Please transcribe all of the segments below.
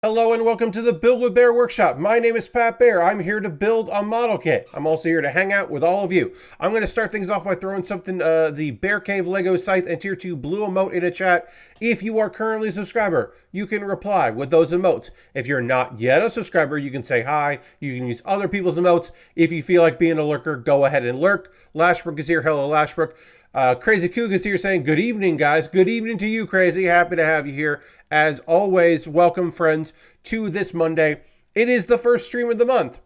Hello and welcome to the Build with Baer Workshop. My name is Pat Baer. I'm here to build a model kit. I'm also here to hang out with all of you. I'm going to start things off by throwing something, the Bear Cave Lego Scythe and Tier 2 Blue emote in a chat. If you are currently a subscriber, you can reply with those emotes. If you're not yet a subscriber, you can say hi. You can use other people's emotes. If you feel like being a lurker, go ahead and lurk. Lashbrook is here. Hello, Lashbrook. Crazy Coog is here saying, good evening, guys. Good evening to you, Crazy. Happy to have you here. As always, welcome, friends, to this Monday. It is the first stream of the month.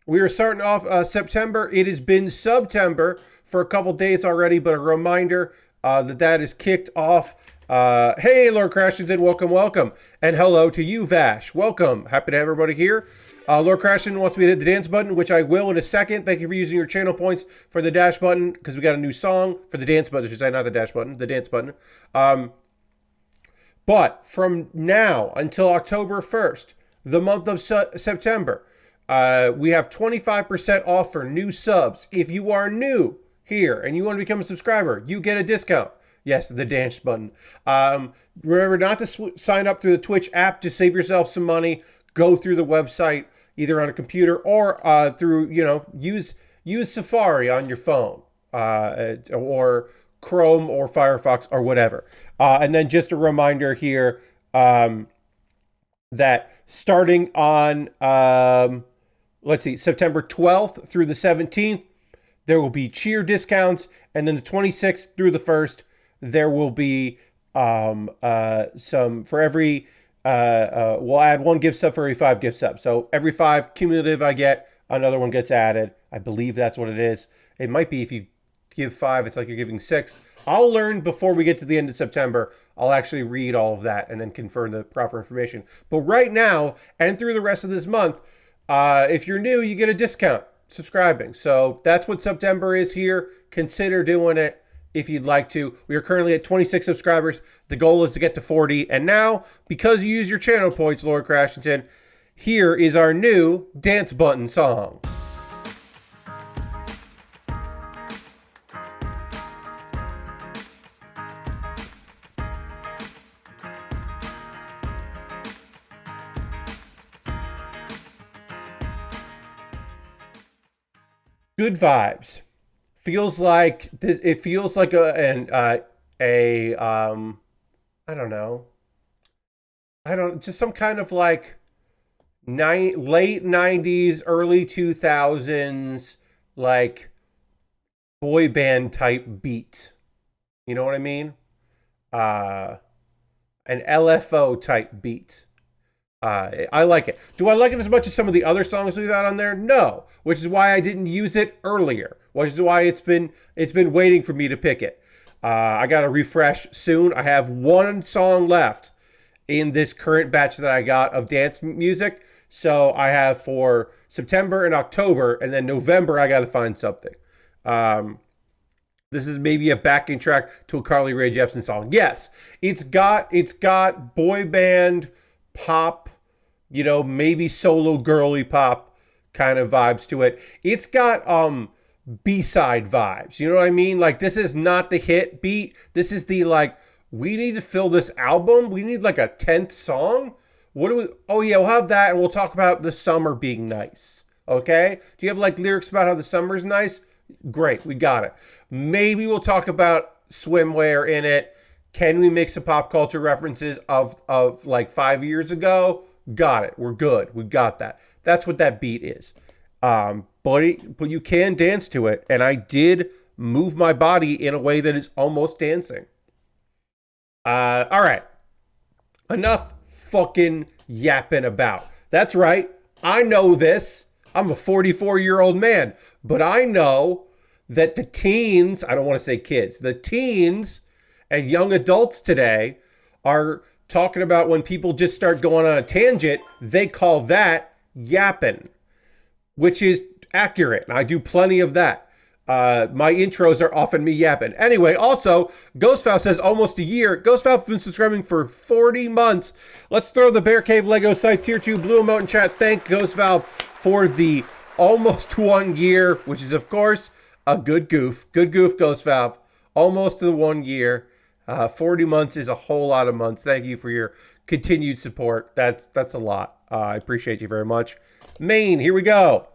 We are starting off September. It has been September for a couple days already, but a reminder that is kicked off. Hey, Lord Crashington, welcome, welcome. And hello to you, Vash. Welcome. Happy to have everybody here. Lord Crashington wants me to hit the dance button, which I will in a second. Thank you for using your channel points for the dash button, because we got a new song for the dance button. I should say, not the dash button, the dance button. But from now until October 1st, the month of September, we have 25% off for new subs. If you are new here and you want to become a subscriber, you get a discount. Yes, the dance button. Remember not to sign up through the Twitch app to save yourself some money. Go through the website, either on a computer or through, use Safari on your phone or Chrome or Firefox or whatever. And then just a reminder here that starting on, September 12th through the 17th, there will be cheer discounts. And then the 26th through the 1st, there will be some for every, we'll add one gift sub for every 5 gift subs. So every 5 cumulative I get, another one gets added. I believe that's what it is. It might be if you give 5, it's like you're giving 6. I'll learn before we get to the end of September. I'll actually read all of that and then confirm the proper information. But right now and through the rest of this month, if you're new, you get a discount subscribing. So that's what September is here. Consider doing it if you'd like to. We are currently at 26 subscribers. The goal is to get to 40. And now, because you use your channel points, Lord Crashington, here is our new dance button song. Good vibes. Feels like this. It feels like I don't know. Just some kind of like late 90s, early 2000s, like boy band type beat. You know what I mean? An LFO type beat. I like it. Do I like it as much as some of the other songs we've had on there? No, which is why I didn't use it earlier. Which is why it's been waiting for me to pick it. I got to refresh soon. I have one song left in this current batch that I got of dance music. So I have for September and October, and then November I got to find something. This is maybe a backing track to a Carly Rae Jepsen song. Yes, it's got boy band pop, maybe solo girly pop kind of vibes to it. It's got B-side vibes. You know what I mean? Like, this is not the hit beat. This is the, like, we need to fill this album. We need like a 10th song. What do we, oh yeah, we'll have that, and we'll talk about the summer being nice. Okay? Do you have like lyrics about how the summer's nice? Great, we got it. Maybe we'll talk about swimwear in it. Can we make some pop culture references of like 5 years ago? Got it. We're good. We got that. That's what that beat is. But you can dance to it. And I did move my body in a way that is almost dancing. All right. Enough fucking yapping about. That's right. I know this. I'm a 44-year-old man. But I know that the teens, I don't want to say kids, the teens and young adults today are talking about when people just start going on a tangent, they call that yapping, which is accurate. I do plenty of that. My intros are often me yapping. Anyway, also, GhostValve says almost a year. GhostValve's been subscribing for 40 months. Let's throw the Bear Cave Lego Site Tier 2 Blue Emote in chat. Thank GhostValve for the almost 1 year, which is, of course, a good goof. Good goof, GhostValve. Almost to the 1 year. 40 months is a whole lot of months. Thank you for your continued support. That's a lot. I appreciate you very much. Maine, here we go.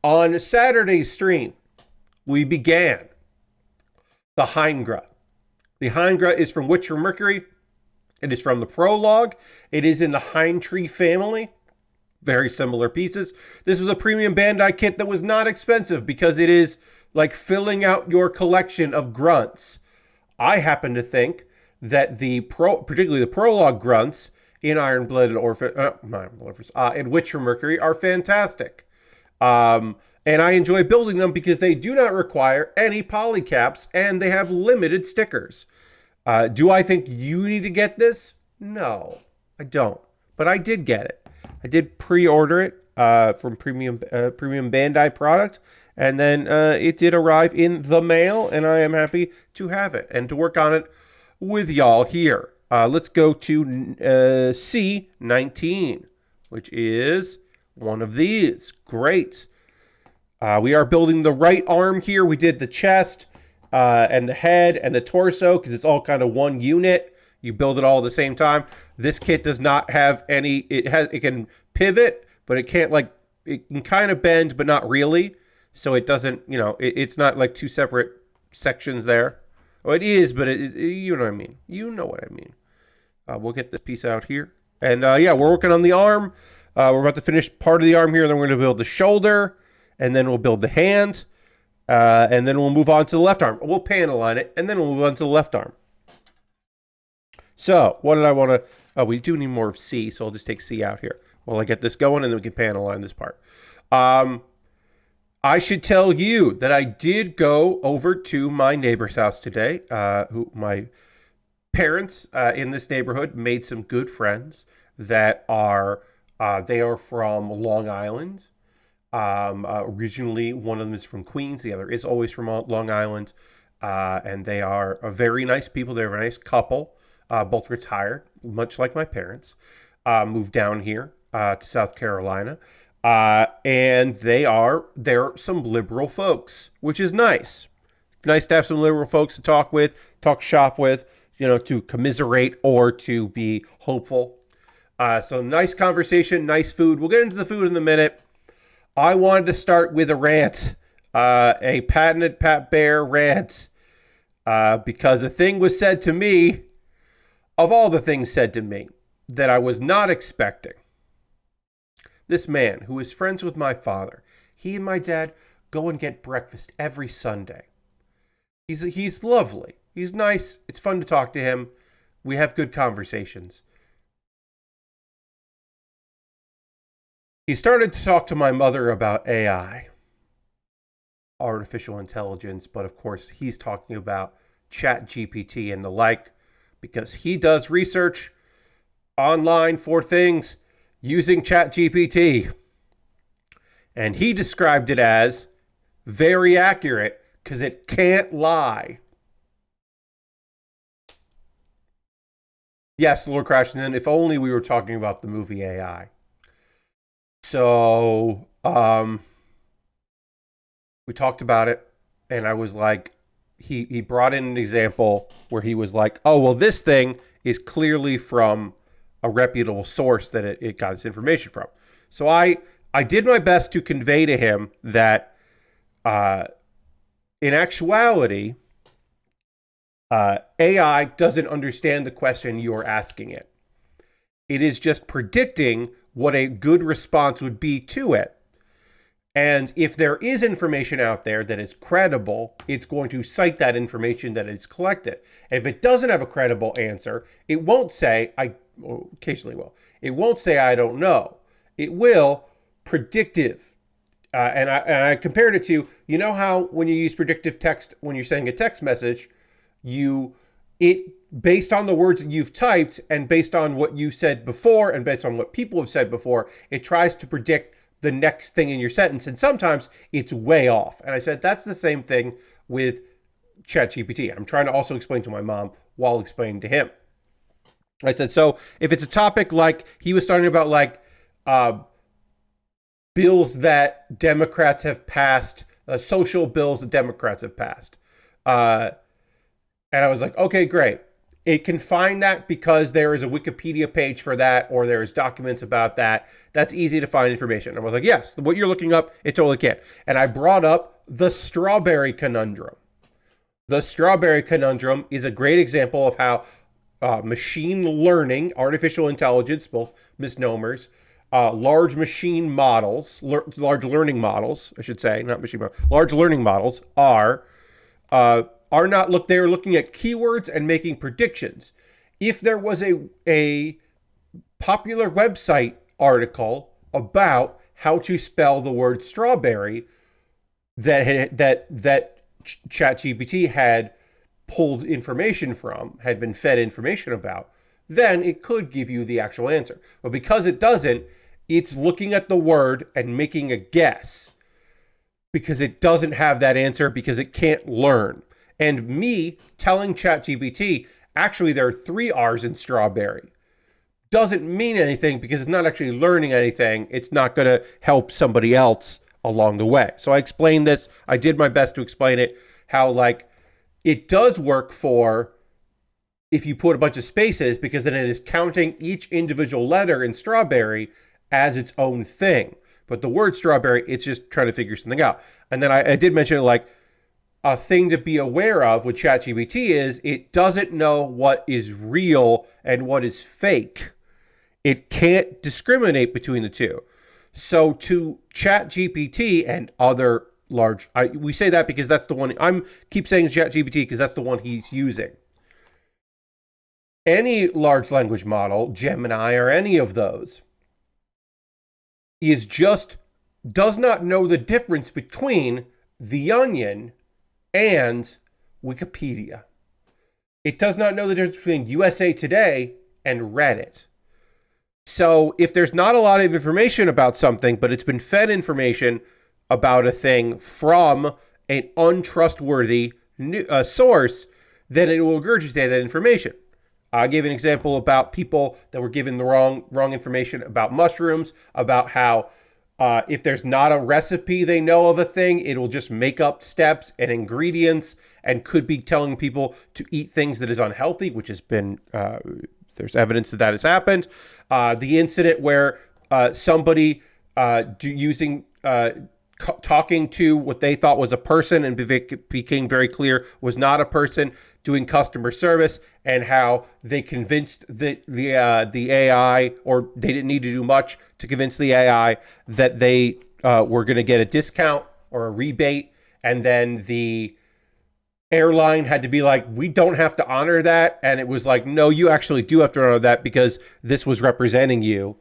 On Saturday's stream, we began the Heingra. The Heingra is from Witcher Mercury. It is from the Prologue. It is in the Heintree family. Very similar pieces. This was a premium Bandai kit that was not expensive because it is like filling out your collection of grunts. I happen to think that particularly the Prologue grunts in Iron-Blooded Orphans, in Witcher Mercury are fantastic. And I enjoy building them because they do not require any polycaps and they have limited stickers. Do I think you need to get this? No, I don't. But I did get it. I did pre-order it from Premium Bandai product. And then it did arrive in the mail. And I am happy to have it and to work on it with y'all here. Let's go to C19, which is one of these. Great. We are building the right arm here. We did the chest and the head and the torso because it's all kind of one unit. You build it all at the same time. This kit does not have any. It can pivot, but it can't it can kind of bend, but not really. So it doesn't. It's not like two separate sections there. Oh, it is, but it is. You know what I mean. You know what I mean. We'll get this piece out here, and yeah, we're working on the arm. We're about to finish part of the arm here. Then we're going to build the shoulder. And then we'll build the hand, and then we'll move on to the left arm. We'll panel line it, and then we'll move on to the left arm. So, what did I want to... Oh, we do need more of C, so I'll just take C out here while I get this going, and then we can panel line this part. I should tell you that I did go over to my neighbor's house today. My parents in this neighborhood made some good friends that are... they are from Long Island. Originally, one of them is from Queens. The other is always from Long Island. And they are a very nice people. They're a very nice couple. Both retired, much like my parents. Moved down here to South Carolina. And they're some liberal folks, which is nice. Nice to have some liberal folks to talk shop with, to commiserate or to be hopeful. So nice conversation, nice food. We'll get into the food in a minute. I wanted to start with a rant, a patented Pat Baer rant, because a thing was said to me, of all the things said to me, that I was not expecting. This man, who is friends with my father, he and my dad go and get breakfast every Sunday. He's lovely. He's nice. It's fun to talk to him. We have good conversations. He started to talk to my mother about AI, artificial intelligence, but of course he's talking about ChatGPT and the like, because he does research online for things using ChatGPT. And he described it as very accurate because it can't lie. Yes, Lord Crashington, if only we were talking about the movie AI. So, we talked about it, and I was like, he brought in an example where he was like, oh, well, this thing is clearly from a reputable source that it got its information from. So I did my best to convey to him that in actuality, AI doesn't understand the question you're asking it. It is just predicting what a good response would be to it. And if there is information out there that is credible, it's going to cite that information that is collected. If it doesn't have a credible answer, it won't say, occasionally will, it won't say, I don't know. It will predictive. And I compared it to, you know how when you use predictive text, when you're sending a text message, based on the words that you've typed and based on what you said before and based on what people have said before, it tries to predict the next thing in your sentence. And sometimes it's way off. And I said, that's the same thing with ChatGPT. I'm trying to also explain to my mom while explaining to him. I said, so if it's a topic like he was talking about, like bills that Democrats have passed, social bills that Democrats have passed, And I was like, okay, great. It can find that because there is a Wikipedia page for that, or there's documents about that. That's easy to find information. And I was like, yes, what you're looking up, it totally can. And I brought up the strawberry conundrum. The strawberry conundrum is a great example of how machine learning, artificial intelligence, both misnomers, large machine models, large learning models, I should say, not machine models, large learning models are not they're looking at keywords and making predictions. If there was a popular website article about how to spell the word strawberry that ChatGPT had pulled information from, had been fed information about, then it could give you the actual answer. But because it doesn't, it's looking at the word and making a guess because it doesn't have that answer because it can't learn. And me telling ChatGPT, actually, there are 3 R's in strawberry, doesn't mean anything because it's not actually learning anything. It's not going to help somebody else along the way. So I explained this. I did my best to explain it, how like it does work for if you put a bunch of spaces, because then it is counting each individual letter in strawberry as its own thing. But the word strawberry, it's just trying to figure something out. And then I did mention like, a thing to be aware of with ChatGPT is it doesn't know what is real and what is fake. It can't discriminate between the two. So to ChatGPT and other large, we say that because that's the one, keep saying ChatGPT because that's the one he's using. Any large language model, Gemini or any of those, does not know the difference between The Onion and Wikipedia. It does not know the difference between USA Today and Reddit. So if there's not a lot of information about something, but it's been fed information about a thing from an untrustworthy source, then it will regurgitate that information. I gave an example about people that were given the wrong information about mushrooms, about how if there's not a recipe they know of a thing, it'll just make up steps and ingredients and could be telling people to eat things that is unhealthy, which has been, there's evidence that has happened. The incident where somebody talking to what they thought was a person and became very clear was not a person, doing customer service, and how they convinced the AI, or they didn't need to do much to convince the AI that they were going to get a discount or a rebate, and then the airline had to be like, we don't have to honor that, and it was like, no, you actually do have to honor that because this was representing you.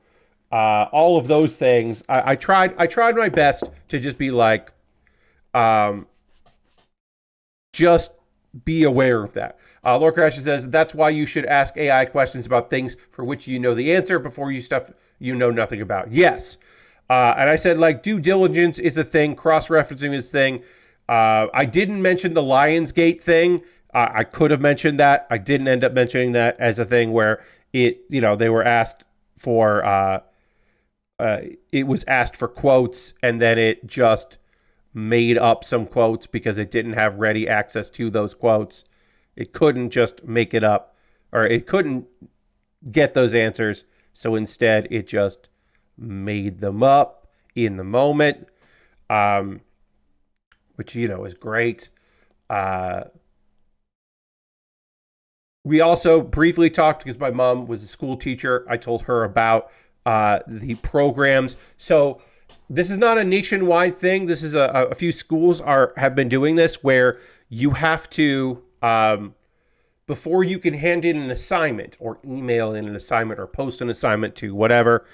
All of those things. I tried my best to just be like, just be aware of that. Lord Crash says, that's why you should ask AI questions about things for which you know the answer before you stuff you know nothing about. Yes. And I said, like, due diligence is a thing, cross-referencing is a thing. I didn't mention the Lionsgate thing. I could have mentioned that. I didn't end up mentioning that as a thing where they were asked for, it was asked for quotes, and then it just made up some quotes because it didn't have ready access to those quotes. It couldn't just make it up, or it couldn't get those answers. So instead, it just made them up in the moment, which, is great. We also briefly talked, because my mom was a school teacher. I told her about the programs. So this is not a nationwide thing. This is a few schools have been doing this, where you have to, before you can hand in an assignment or email in an assignment or post an assignment to however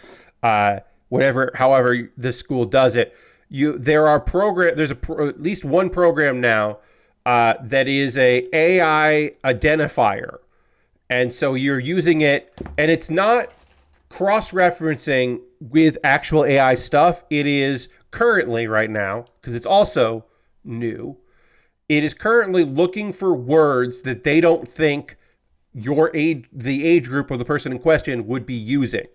the school does it, there's at least one program now that is a AI identifier. And so you're using it, and it's not cross-referencing with actual AI stuff. It is currently, right now, because it's also new, it is currently looking for words that they don't think the age group or the person in question would be using,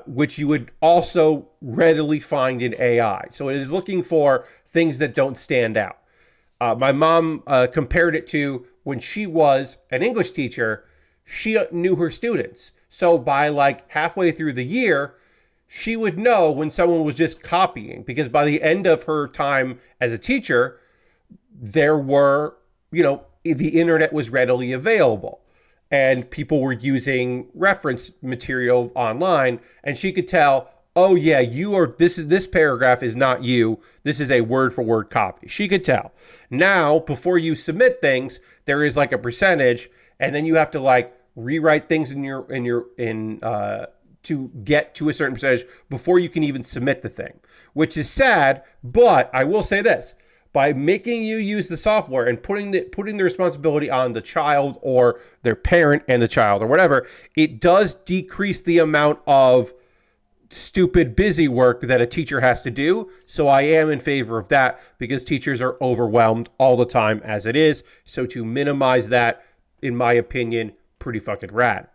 which you would also readily find in AI. So it is looking for things that don't stand out. My mom compared it to when she was an English teacher, she knew her students. So by like halfway through the year, she would know when someone was just copying, because by the end of her time as a teacher, there were, the internet was readily available and people were using reference material online, and she could tell, oh yeah, this paragraph is not you. This is a word for word copy. She could tell. Now, before you submit things, there is like a percentage, and then you have to like rewrite things to get to a certain percentage before you can even submit the thing, which is sad. But I will say this: by making you use the software and putting the responsibility on the child or their parent and the child or whatever, it does decrease the amount of stupid busy work that a teacher has to do. So I am in favor of that, because teachers are overwhelmed all the time as it is. So to minimize that, in my opinion, pretty fucking rad.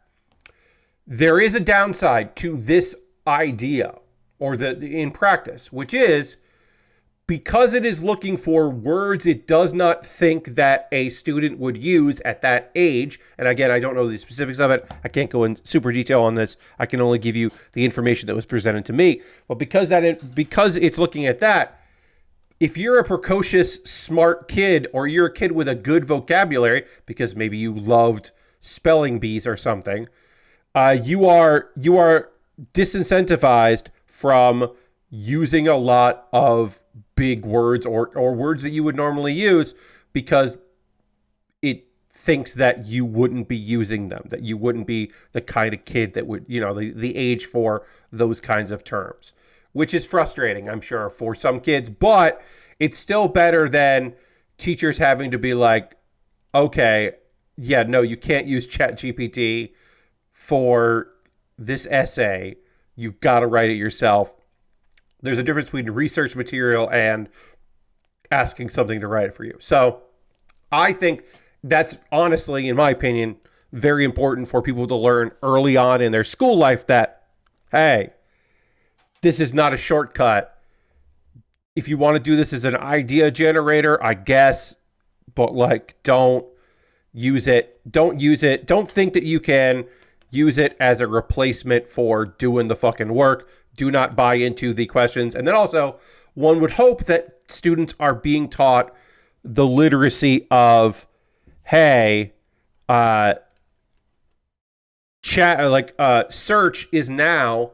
There is a downside to this idea, or in practice, which is, because it is looking for words it does not think that a student would use at that age. And again, I don't know the specifics of it. I can't go in super detail on this. I can only give you the information that was presented to me. But because it's looking at that, if you're a precocious, smart kid, or you're a kid with a good vocabulary, because maybe you loved spelling bees or something, you are disincentivized from using a lot of big words or words that you would normally use, because it thinks that you wouldn't be using them, that you wouldn't be the kind of kid that would, the age for those kinds of terms, which is frustrating, I'm sure, for some kids. But it's still better than teachers having to be like, okay, yeah, no, you can't use ChatGPT for this essay. You've got to write it yourself. There's a difference between research material and asking something to write it for you. So I think that's, honestly, in my opinion, very important for people to learn early on in their school life that, hey, this is not a shortcut. If you want to do this as an idea generator, I guess, but like, don't use it. Don't use it. Don't think that you can use it as a replacement for doing the fucking work. Do not buy into the questions. And then also, one would hope that students are being taught the literacy of, hey, search is now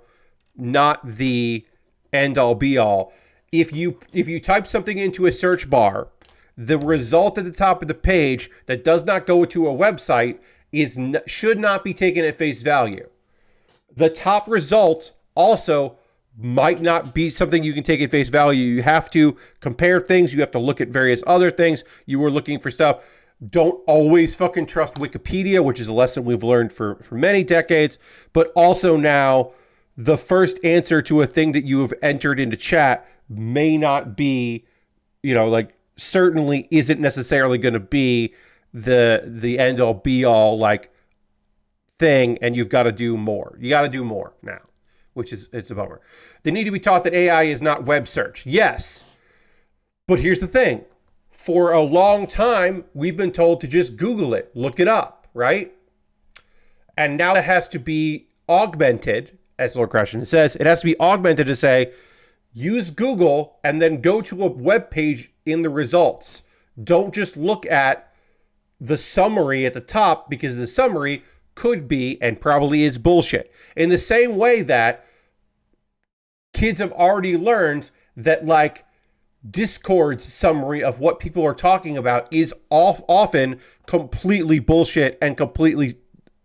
not the end all be all. If you type something into a search bar, the result at the top of the page that does not go to a website should not be taken at face value. The top result also might not be something you can take at face value. You have to compare things. You have to look at various other things. You were looking for stuff. Don't always fucking trust Wikipedia, which is a lesson we've learned for many decades. But also now, the first answer to a thing that you have entered into chat may not be, certainly isn't necessarily going to be the end all be all like thing, and you've got to do more. You got to do more now, which is, it's a bummer. They need to be taught that AI is not web search. Yes. But here's the thing. For a long time, we've been told to just Google it, look it up, right? And now it has to be augmented, as Lord Krashen says, it has to be augmented to say, use Google and then go to a web page in the results. Don't just look at the summary at the top, because the summary could be and probably is bullshit. In the same way that kids have already learned that, like, Discord's summary of what people are talking about is often completely bullshit and completely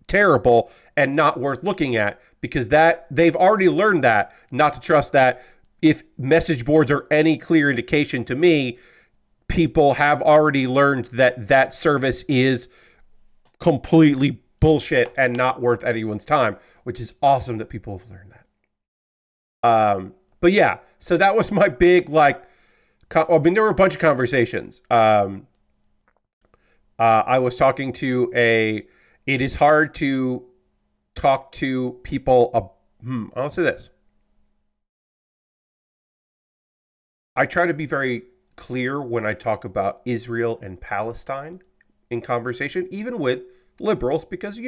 terrible and not worth looking at, because that they've already learned that not to trust that. If message boards are any clear indication to me, people have already learned that service is completely bullshit and not worth anyone's time, which is awesome that people have learned that. But yeah, so that was my big, like, there were a bunch of conversations. I was talking to it is hard to talk to people. I'll say this. I try to be very clear when I talk about Israel and Palestine in conversation, even with liberals, because,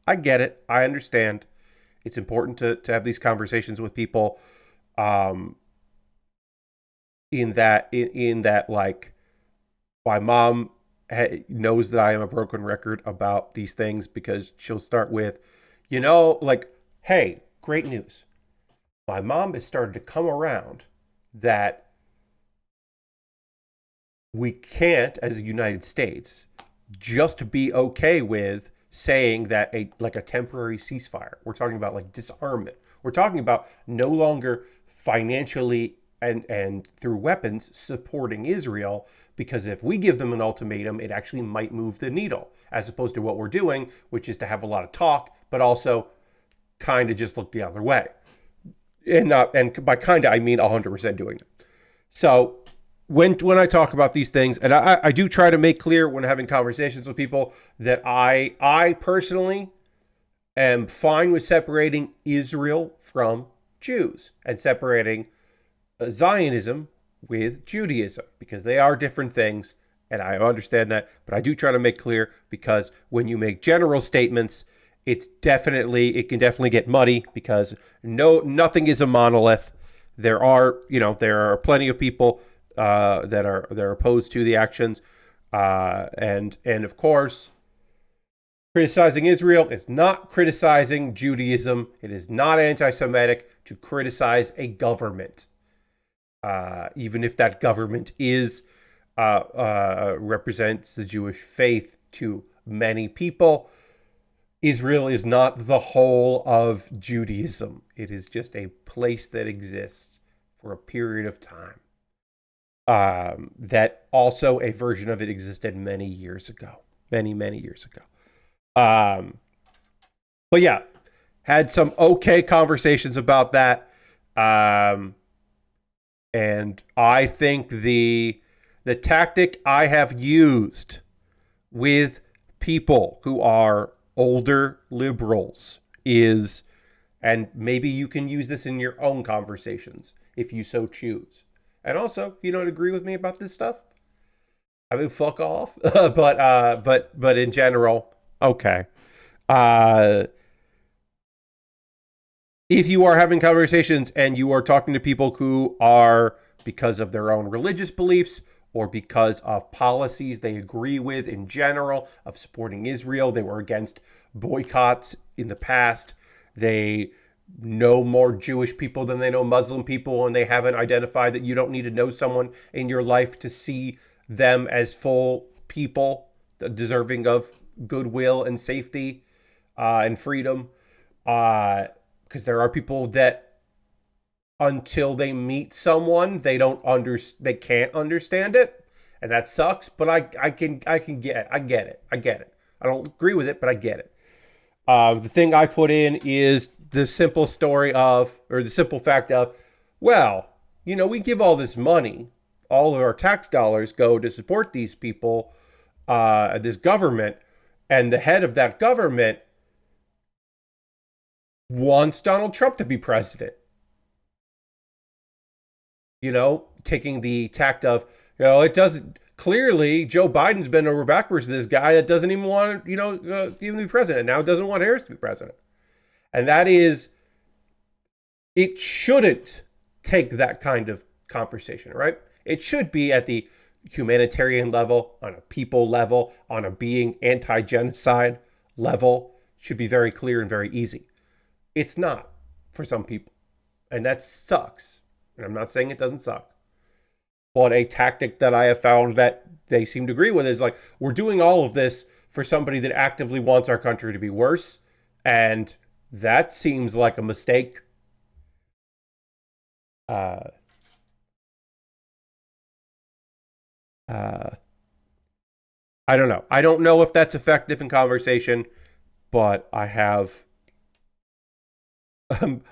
I get it. I understand. It's important to have these conversations with people, um, in that, like, my mom knows that I am a broken record about these things, because she'll start with, like, hey, great news. My mom has started to come around that we can't, as a United States, just be okay with saying that a temporary ceasefire. We're talking about, like, disarmament. We're talking about no longer financially and through weapons supporting Israel, because if we give them an ultimatum, it actually might move the needle, as opposed to what we're doing, which is to have a lot of talk, but also kind of just look the other way. And by kind of, I mean 100% doing it. So when I talk about these things, and I do try to make clear when having conversations with people that I personally am fine with separating Israel from Jews and separating Zionism with Judaism, because they are different things, and I understand that, but I do try to make clear, because when you make general statements, it can definitely get muddy, because nothing is a monolith. There are plenty of people that are opposed to the actions, and of course, criticizing Israel is not criticizing Judaism. It is not anti-Semitic to criticize a government, even if that government represents the Jewish faith to many people. Israel is not the whole of Judaism. It is just a place that exists for a period of time. That also, a version of it existed many years ago. Many years ago. But yeah, had some okay conversations about that. And I think the tactic I have used with people who are older liberals is, and maybe you can use this in your own conversations if you so choose. And also, if you don't agree with me about this stuff, I mean, fuck off. but in general, okay. If you are having conversations and you are talking to people who are, because of their own religious beliefs or because of policies they agree with in general of supporting Israel, they were against boycotts in the past, they know more Jewish people than they know Muslim people, and they haven't identified that you don't need to know someone in your life to see them as full people deserving of goodwill and safety and freedom. Because there are people that, until they meet someone, they can't understand it, and that sucks. But I get it. I don't agree with it, but I get it. The thing I put in is the simple fact of, well, we give all this money, all of our tax dollars go to support these people, this government, and the head of that government wants Donald Trump to be president. Taking the tact of, it doesn't, clearly Joe Biden's been over backwards to this guy that doesn't even want, even be president. Now doesn't want Harris to be president. And that is, it shouldn't take that kind of conversation, right? It should be at the humanitarian level, on a people level, on a being anti-genocide level. It should be very clear and very easy. It's not for some people. And that sucks. And I'm not saying it doesn't suck. But a tactic that I have found that they seem to agree with is, like, we're doing all of this for somebody that actively wants our country to be worse. And that seems like a mistake. I don't know. I don't know if that's effective in conversation, but I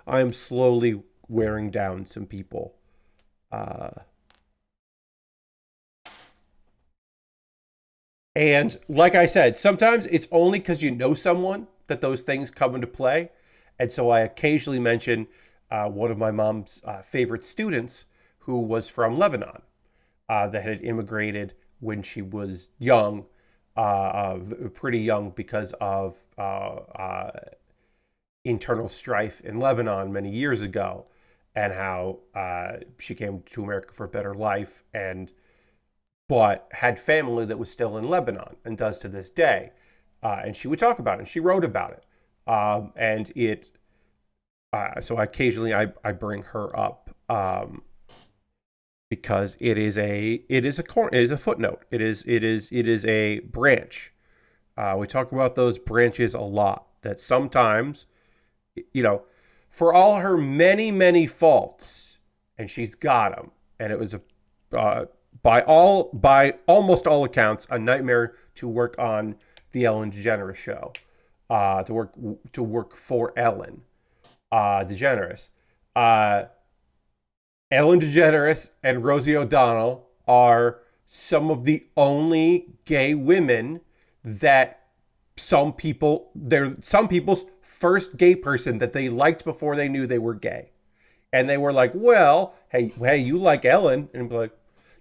am slowly wearing down some people. And like I said, sometimes it's only because you know someone that those things come into play. And so I occasionally mention one of my mom's favorite students who was from Lebanon, that had immigrated when she was young, pretty young because of internal strife in Lebanon many years ago, and how she came to America for a better life, and but had family that was still in Lebanon and does to this day. And she would talk about it, and she wrote about it. And it, so occasionally I bring her up because it is a footnote. It is a branch. We talk about those branches a lot. That sometimes, for all her many faults, and she's got them, and it was by almost all accounts a nightmare to work on the Ellen DeGeneres show, to work for Ellen DeGeneres. Ellen DeGeneres and Rosie O'Donnell are some of the only gay women that they're some people's first gay person that they liked before they knew they were gay. And they were like, well, hey, you like Ellen? And be like,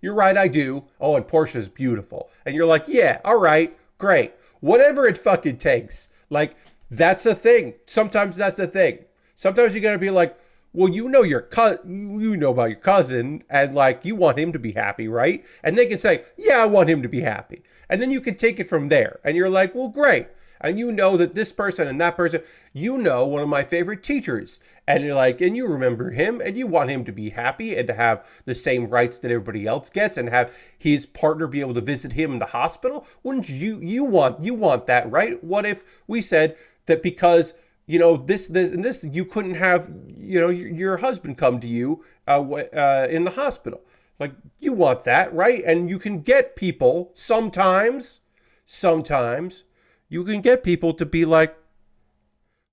you're right, I do. Oh, and Portia's beautiful. And you're like, yeah, all right, great. Whatever it fucking takes. Like, that's the thing. Sometimes that's the thing. Sometimes you gotta be like, well, you know about your cousin, and like you want him to be happy, right? And they can say, yeah, I want him to be happy. And then you can take it from there. And you're like, well, great. And you know that this person and that person, one of my favorite teachers. And you're like, and you remember him, and you want him to be happy and to have the same rights that everybody else gets, and have his partner be able to visit him in the hospital. Wouldn't you want that, right? What if we said that because this and this, you couldn't have, your husband come to you in the hospital. Like, you want that, right? And you can get people sometimes you can get people to be like,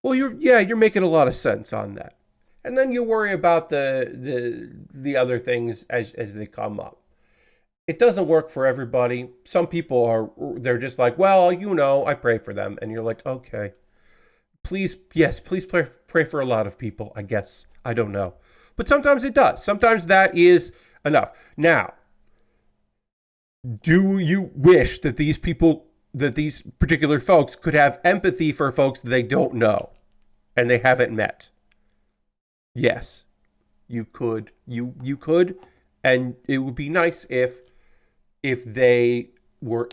well, you're making a lot of sense on that. And then you worry about the other things as they come up. It doesn't work for everybody. Some people they're just like, well, I pray for them. And you're like, okay. Please pray for a lot of people, I guess. I don't know. But sometimes it does. Sometimes that is enough. Now, do you wish that these particular folks could have empathy for folks they don't know and they haven't met? Yes, you could. You could, and it would be nice if they were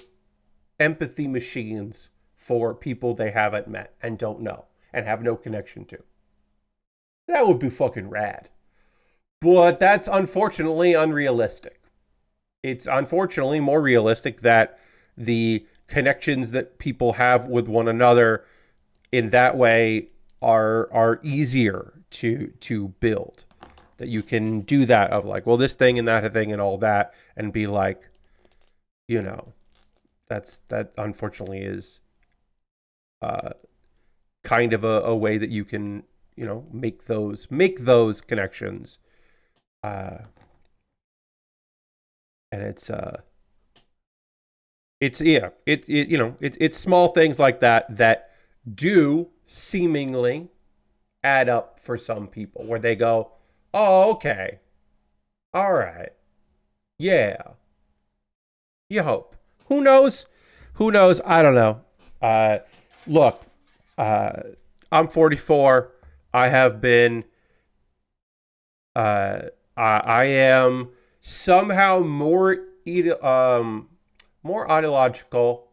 empathy machines for people they haven't met and don't know and have no connection to. That would be fucking rad. But that's unfortunately unrealistic. It's unfortunately more realistic that the connections that people have with one another in that way are easier to build. That you can do that of like, well, this thing and that thing and all that, and be like, that unfortunately is kind of a way that you can, make those connections. And it's small things like that do seemingly add up for some people, where they go, oh, okay, all right, yeah, you hope. Who knows? I don't know. Look, I'm 44. I have been, I am somehow more ideological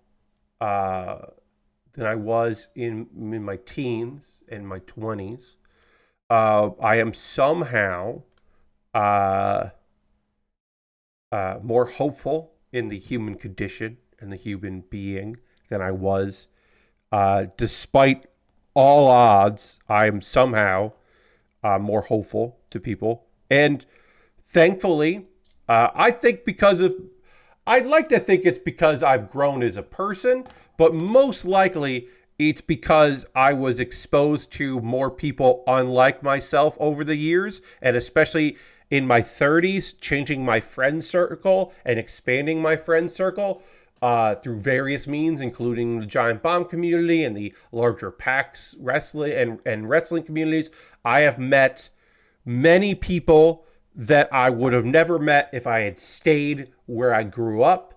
than I was in my teens and my 20s. I am somehow more hopeful in the human condition and the human being than I was. Despite all odds, I'm somehow more hopeful to people. And thankfully, I'd like to think it's because I've grown as a person, but most likely it's because I was exposed to more people unlike myself over the years, and especially in my 30s, changing my friend circle and expanding my friend circle through various means, including the Giant Bomb community and the larger PAX wrestling and wrestling communities. I have met many people that I would have never met if I had stayed where I grew up.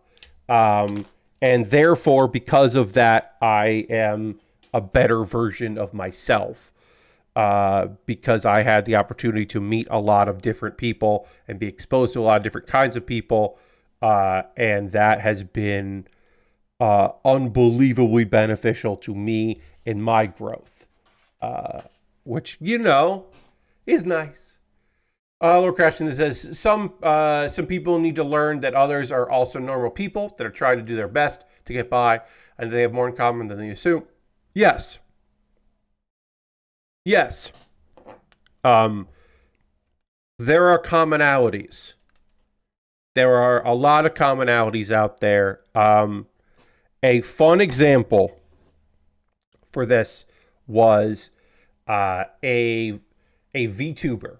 And therefore, because of that, I am a better version of myself. Because I had the opportunity to meet a lot of different people and be exposed to a lot of different kinds of people. And that has been unbelievably beneficial to me in my growth, which, is nice. Lord Crashton says some people need to learn that others are also normal people that are trying to do their best to get by, and they have more in common than they assume. Yes. Yes. There are commonalities. There are a lot of commonalities out there. A fun example for this was a VTuber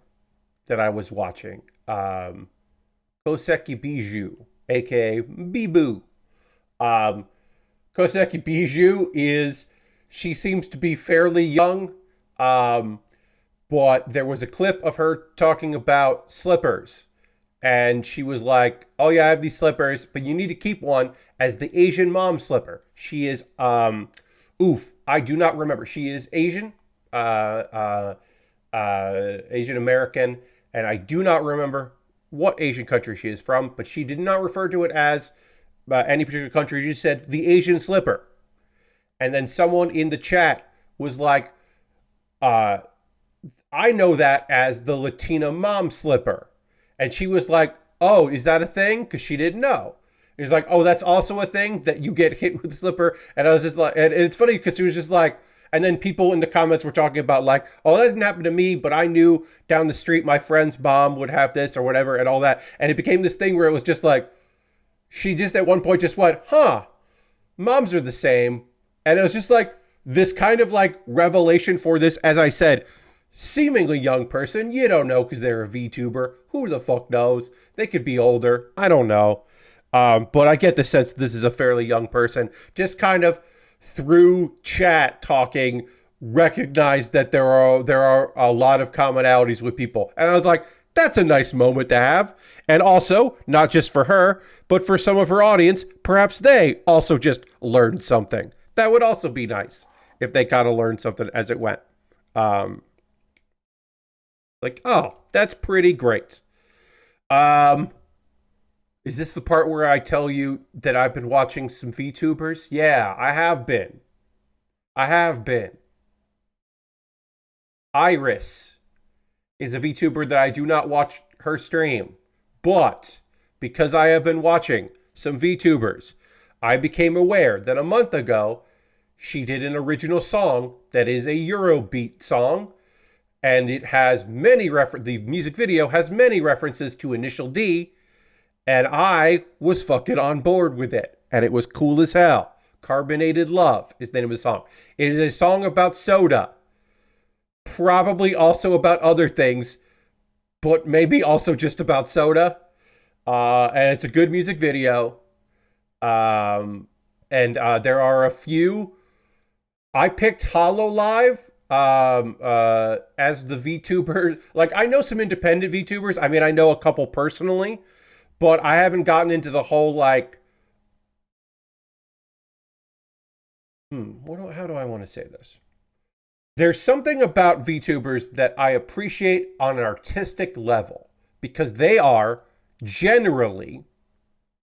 that I was watching, Koseki Bijou, aka Bibu. Koseki Bijou she seems to be fairly young, but there was a clip of her talking about slippers. And she was like, oh yeah, I have these slippers, but you need to keep one as the Asian mom slipper. She is, I do not remember. She is Asian, Asian American, and I do not remember what Asian country she is from, but she did not refer to it as any particular country. She just said the Asian slipper. And then someone in the chat was like, I know that as the Latina mom slipper. And she was like, oh, is that a thing? Because she didn't know. It was like, oh, that's also a thing that you get hit with a slipper. And I was just like, and it's funny because she was just like, and then people in the comments were talking about like, oh, that didn't happen to me, but I knew down the street my friend's mom would have this or whatever and all that. And it became this thing where it was just like, she just at one point just went, moms are the same. And it was just like this kind of like revelation for this, as I said, seemingly young person. You don't know because they're a VTuber. Who the fuck knows? They could be older. I don't know. But I get the sense this is a fairly young person. Just kind of through chat talking, recognized that there are a lot of commonalities with people. And I was like, that's a nice moment to have. And also, not just for her, but for some of her audience, perhaps they also just learned something. That would also be nice if they kind of learned something as it went. Like, oh, that's pretty great. Is this the part where I tell you that I've been watching some VTubers? Yeah, I have been. Iris is a VTuber that I do not watch her stream. But because I have been watching some VTubers, I became aware that a month ago, she did an original song that is a Eurobeat song. And it has the music video has many references to Initial D. And I was fucking on board with it. And it was cool as hell. Carbonated Love is the name of the song. It is a song about soda. Probably also about other things. But maybe also just about soda. And it's a good music video. And there are a few. I picked Hololive as the VTuber. Like, I know some independent VTubers. I mean, I know a couple personally, but I haven't gotten into the whole like, how do I want to say this? There's something about VTubers that I appreciate on an artistic level because they are generally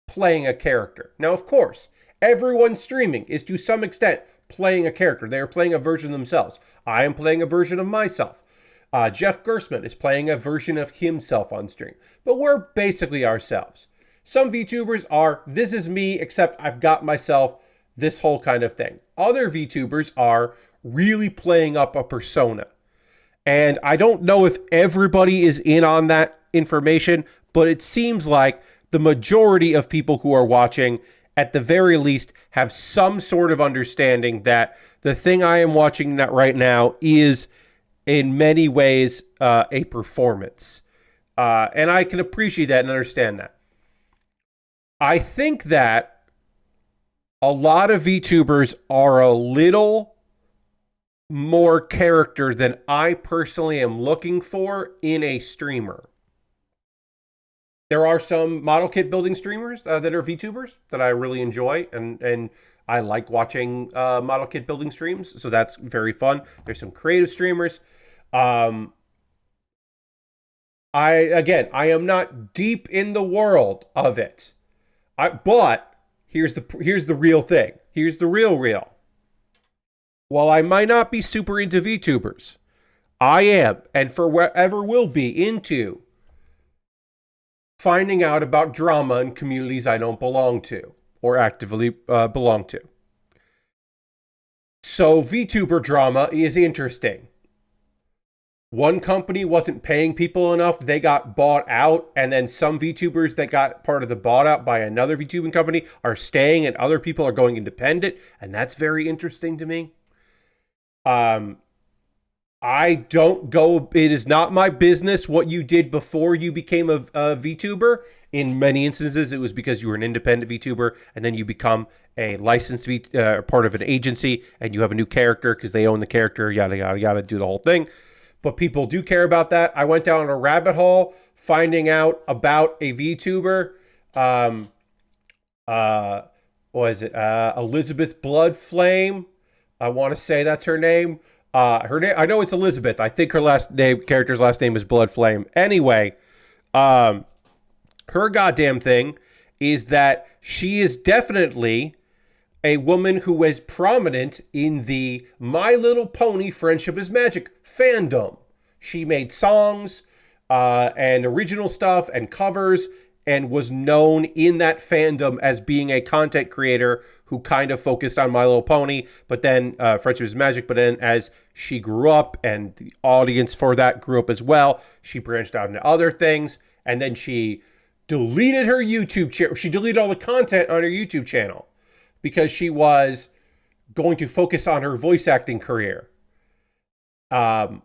playing a character. Now, of course, everyone streaming is to some extent playing a character. They are playing a version of themselves. I am playing a version of myself. Jeff Gersman is playing a version of himself on stream. But we're basically ourselves. Some VTubers are, this is me, except I've got myself, this whole kind of thing. Other VTubers are really playing up a persona. And I don't know if everybody is in on that information, but it seems like the majority of people who are watching, at the very least, have some sort of understanding that the thing I am watching right now is in many ways a performance. And I can appreciate that and understand that. I think that a lot of VTubers are a little more character than I personally am looking for in a streamer. There are some model kit building streamers that are VTubers that I really enjoy, and I like watching model kit building streams, so that's very fun. There's some creative streamers. Um, I am not deep in the world of it. But here's the real thing. Here's the real. While I might not be super into VTubers, I am, and forever will be, into finding out about drama in communities I don't belong to or actively belong to. So VTuber drama is interesting. One company wasn't paying people enough. They got bought out. And then some VTubers that got part of the bought out by another VTubing company are staying and other people are going independent. And that's very interesting to me. I don't go, it is not my business what you did before you became a VTuber. In many instances, it was because you were an independent VTuber and then you become a licensed part of an agency and you have a new character because they own the character, yada, yada, yada, do the whole thing. But people do care about that. I went down a rabbit hole finding out about a VTuber. What is it? Elizabeth Bloodflame. I want to say that's her name. Her name, I know it's Elizabeth. I think her character's last name is Bloodflame. Anyway, her goddamn thing is that she is definitely a woman who was prominent in the My Little Pony Friendship is Magic fandom. She made songs and original stuff and covers and was known in that fandom as being a content creator who kind of focused on My Little Pony, but then Friendship is Magic. But then as she grew up and the audience for that grew up as well, she branched out into other things. And then she deleted her YouTube channel. She deleted all the content on her YouTube channel because she was going to focus on her voice acting career. And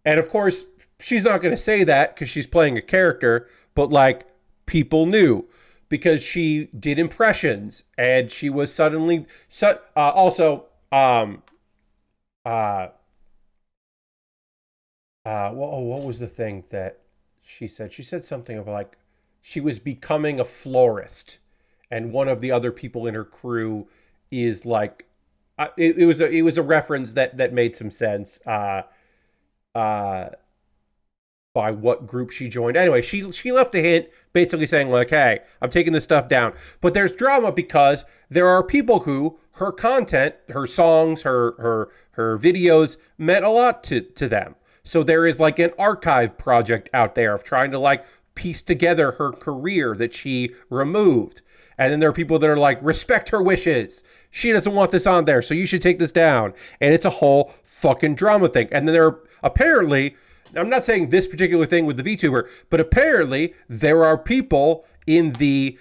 of course, she's not going to say that because she's playing a character, but like people knew because she did impressions and she was suddenly also what was the thing that she said? She said something about like she was becoming a florist, and one of the other people in her crew is like it was a reference that made some sense by what group she joined. Anyway, she left a hint basically saying like, hey, I'm taking this stuff down. But there's drama because there are people who her content, her songs, her videos meant a lot to them. So there is like an archive project out there of trying to like piece together her career that she removed. And then there are people that are like, respect her wishes. She doesn't want this on there, so you should take this down. And it's a whole fucking drama thing. And then there are apparently, I'm not saying this particular thing with the VTuber, but apparently there are people in the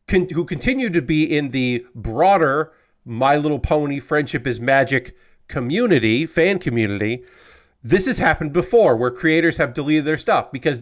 who continue to be in the broader My Little Pony Friendship is Magic community, fan community. This has happened before where creators have deleted their stuff because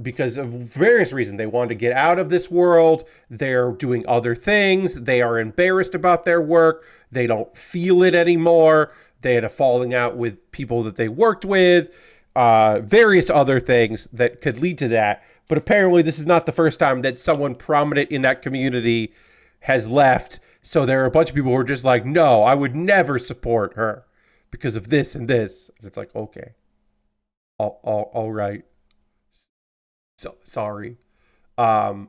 because of various reasons. They want to get out of this world. They're doing other things. They are embarrassed about their work. They don't feel it anymore. They had a falling out with people that they worked with, various other things that could lead to that. But apparently this is not the first time that someone prominent in that community has left. So there are a bunch of people who are just like, no, I would never support her because of this and this. And it's like, okay, all right. So, sorry. But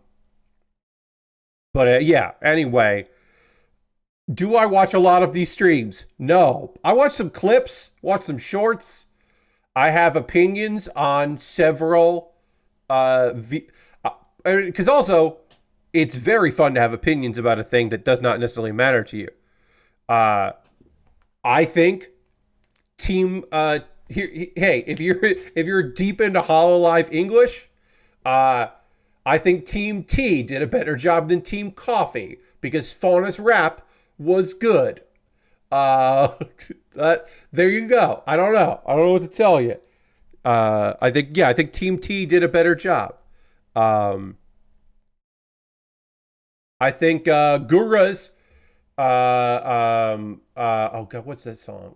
yeah, anyway. Do I watch a lot of these streams? No. I watch some clips, watch some shorts. I have opinions on several because also it's very fun to have opinions about a thing that does not necessarily matter to you. I think team hey, if you're deep into HoloLive English, I think Team T did a better job than Team Coffee because Fauna's rap was good. There you go. I don't know what to tell you. I think Team T did a better job. I think Gura's oh god, what's that song?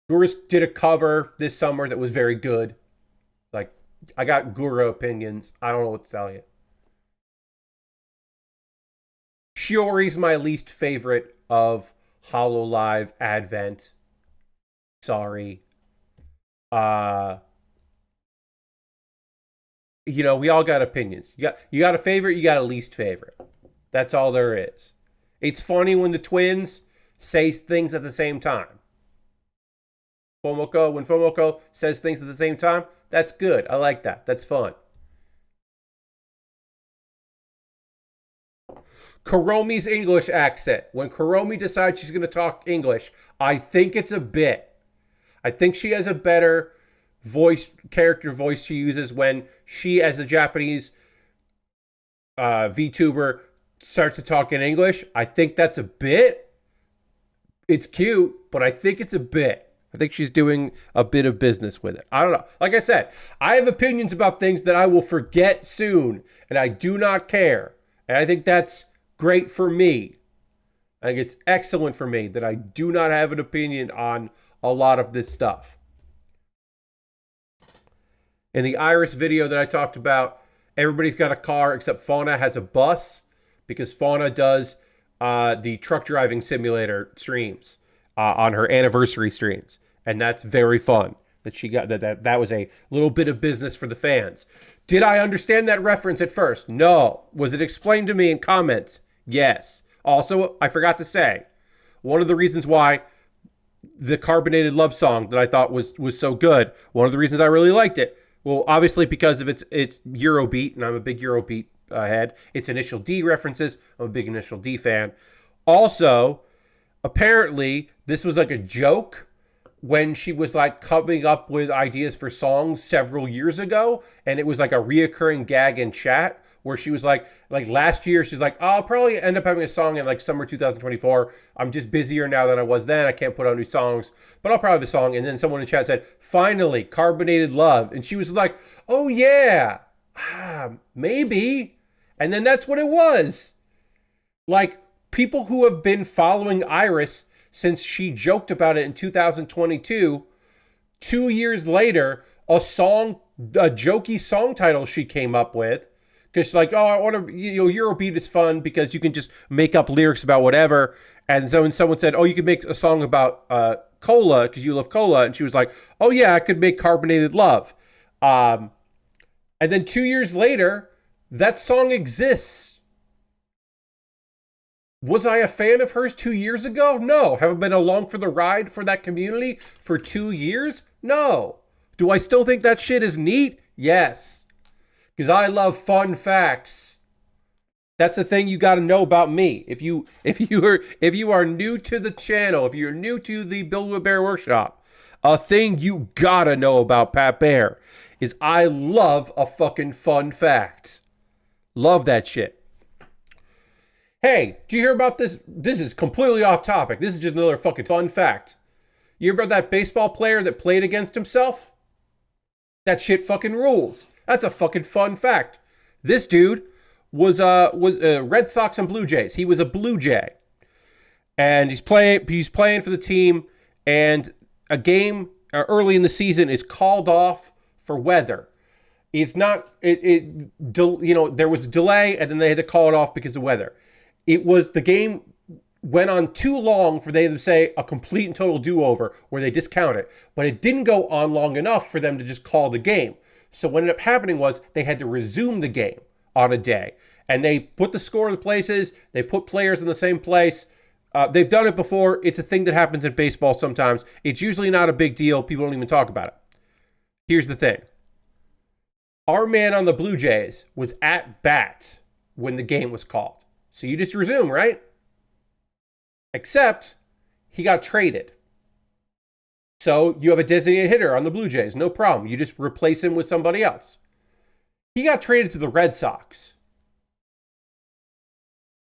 Gura's did a cover this summer that was very good. I got guru opinions. I don't know what to tell you. Shiori's my least favorite of HoloLive Advent. Sorry. Uh we all got opinions. You got a favorite, you got a least favorite. That's all there is. It's funny when the twins say things at the same time. When Fomoko says things at the same time, that's good. I like that. That's fun. Kuromi's English accent. When Kuromi decides she's going to talk English, I think it's a bit. I think she has a better character voice she uses when she, as a Japanese VTuber, starts to talk in English. I think that's a bit. It's cute, but I think it's a bit. I think she's doing a bit of business with it. I don't know. Like I said, I have opinions about things that I will forget soon, and I do not care. And I think that's great for me. I think it's excellent for me that I do not have an opinion on a lot of this stuff. In the Iris video that I talked about, everybody's got a car except Fauna has a bus because Fauna does the truck driving simulator streams on her anniversary streams. And that's very fun that she got that was a little bit of business for the fans. Did I understand that reference at first? No. Was it explained to me in comments? Yes. Also, I forgot to say, one of the reasons why the Carbonated Love song that I thought was so good, one of the reasons I really liked it, well, obviously because of its Eurobeat, and I'm a big Eurobeat head. Its Initial D references. I'm a big Initial D fan. Also, apparently, this was like a joke when she was like coming up with ideas for songs several years ago, and it was like a reoccurring gag in chat where she was like last year, she's like, I'll probably end up having a song in like summer 2024. I'm just busier now than I was then. I can't put out new songs, but I'll probably have a song. And then someone in chat said, finally, Carbonated Love. And she was like, oh yeah, maybe. And then that's what it was. Like, people who have been following Iris since she joked about it in 2022, 2 years later, a jokey song title she came up with, because she's like, oh, I want to, Eurobeat is fun because you can just make up lyrics about whatever. And so when someone said, oh, you could make a song about cola because you love cola, and she was like, oh yeah, I could make Carbonated Love. And then 2 years later, that song exists. Was I a fan of hers 2 years ago? No. Have I been along for the ride for that community for 2 years? No. Do I still think that shit is neat? Yes. Because I love fun facts. That's the thing you got to know about me. If you are new to the channel, if you're new to the Build with Baer Workshop, a thing you gotta know about Pat Baer is I love a fucking fun fact. Love that shit. Hey, do you hear about this? This is completely off topic. This is just another fucking fun fact. You hear about that baseball player that played against himself? That shit fucking rules. That's a fucking fun fact. This dude was Red Sox and Blue Jays. He was a Blue Jay. And he's playing for the team, and a game early in the season is called off for weather. It's not there was a delay, and then they had to call it off because of weather. The game went on too long for them to say a complete and total do-over where they discount it, but it didn't go on long enough for them to just call the game. So what ended up happening was they had to resume the game on a day, and they put the score in the places, they put players in the same place. They've done it before. It's a thing that happens in baseball sometimes. It's usually not a big deal. People don't even talk about it. Here's the thing. Our man on the Blue Jays was at bat when the game was called. So you just resume, right? Except he got traded. So you have a designated hitter on the Blue Jays. No problem. You just replace him with somebody else. He got traded to the Red Sox.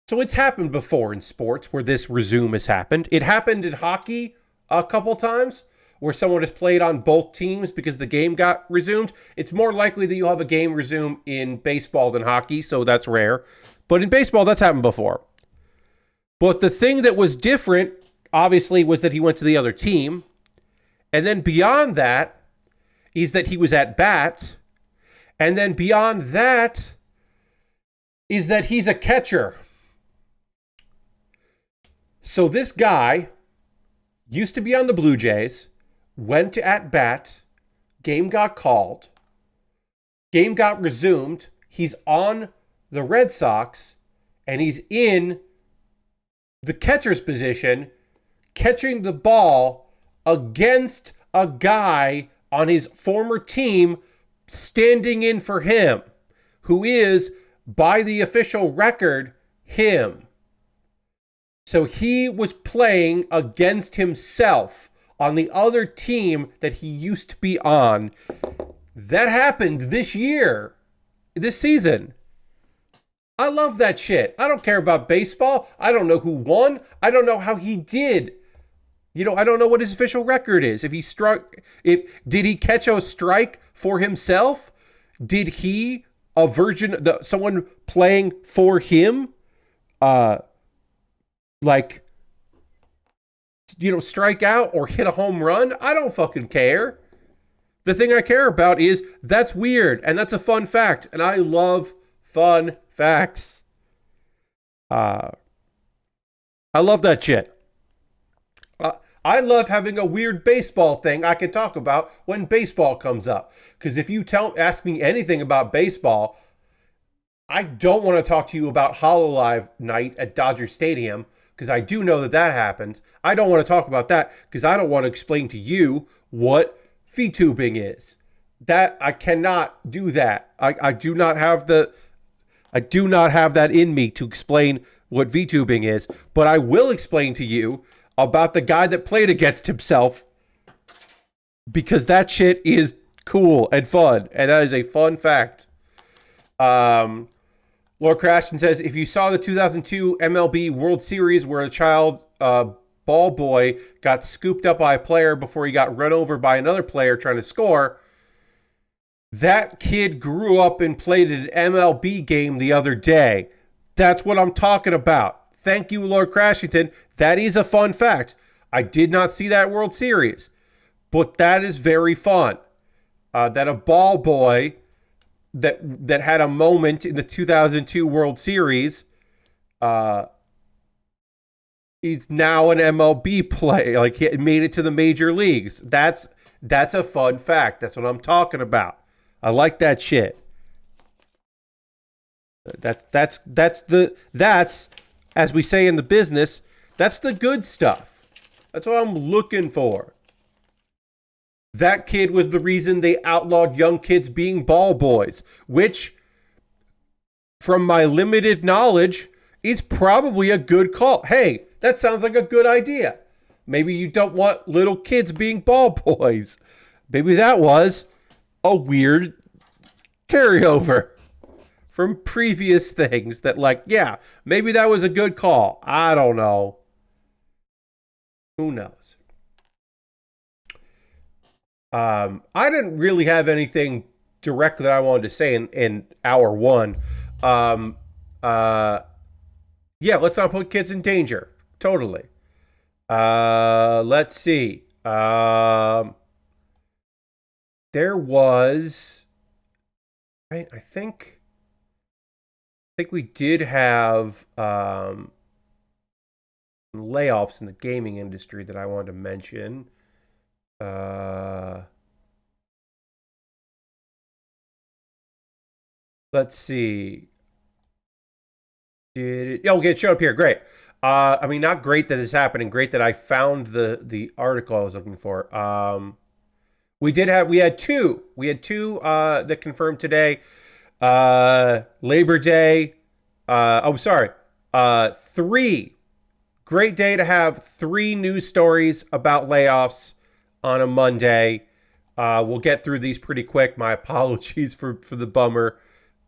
So it's happened before in sports where this resume has happened. It happened in hockey a couple times where someone has played on both teams because the game got resumed. It's more likely that you'll have a game resume in baseball than hockey, so that's rare. But in baseball, that's happened before. But the thing that was different, obviously, was that he went to the other team. And then beyond that is that he was at bat. And then beyond that is that he's a catcher. So this guy used to be on the Blue Jays, went to at bat, game got called, game got resumed. He's on the Red Sox, and he's in the catcher's position, catching the ball against a guy on his former team standing in for him, who is, by the official record, him. So he was playing against himself on the other team that he used to be on. That happened this year, this season. I love that shit. I don't care about baseball. I don't know who won. I don't know how he did. You know, I don't know what his official record is. If he struck, did he catch a strike for himself? Did he, someone playing for him, strike out or hit a home run? I don't fucking care. The thing I care about is that's weird and that's a fun fact. And I love fun facts. I love that shit. I love having a weird baseball thing I can talk about when baseball comes up. Because if you ask me anything about baseball, I don't want to talk to you about Hololive night at Dodger Stadium, because I do know that happened. I don't want to talk about that because I don't want to explain to you what VTubing is. That I cannot do that. I do not have that in me to explain what VTubing is, but I will explain to you about the guy that played against himself, because that shit is cool and fun, and that is a fun fact. Lord Crashton says, if you saw the 2002 MLB World Series where a child ball boy got scooped up by a player before he got run over by another player trying to score, that kid grew up and played an MLB game the other day. That's what I'm talking about. Thank you, Lord Crashington. That is a fun fact. I did not see that World Series, but that is very fun. That a ball boy that had a moment in the 2002 World Series, he's now an MLB player. Like, he made it to the major leagues. That's a fun fact. That's what I'm talking about. I like that shit. That's as we say in the business, that's the good stuff. That's what I'm looking for. That kid was the reason they outlawed young kids being ball boys, which, from my limited knowledge, is probably a good call. Hey, that sounds like a good idea. Maybe you don't want little kids being ball boys. Maybe that was a weird carryover from previous things that, like, yeah, maybe that was a good call. I don't know. Who knows? I didn't really have anything direct that I wanted to say in hour one. Yeah, let's not put kids in danger. Totally. Let's see. There was, I think we did have layoffs in the gaming industry that I wanted to mention. Let's see. Okay, it showed up here. Great. I mean, not great that this happened, and great that I found the article I was looking for. We had two that confirmed today. Labor Day. Three. Great day to have 3 news stories about layoffs on a Monday. We'll get through these pretty quick. My apologies for the bummer,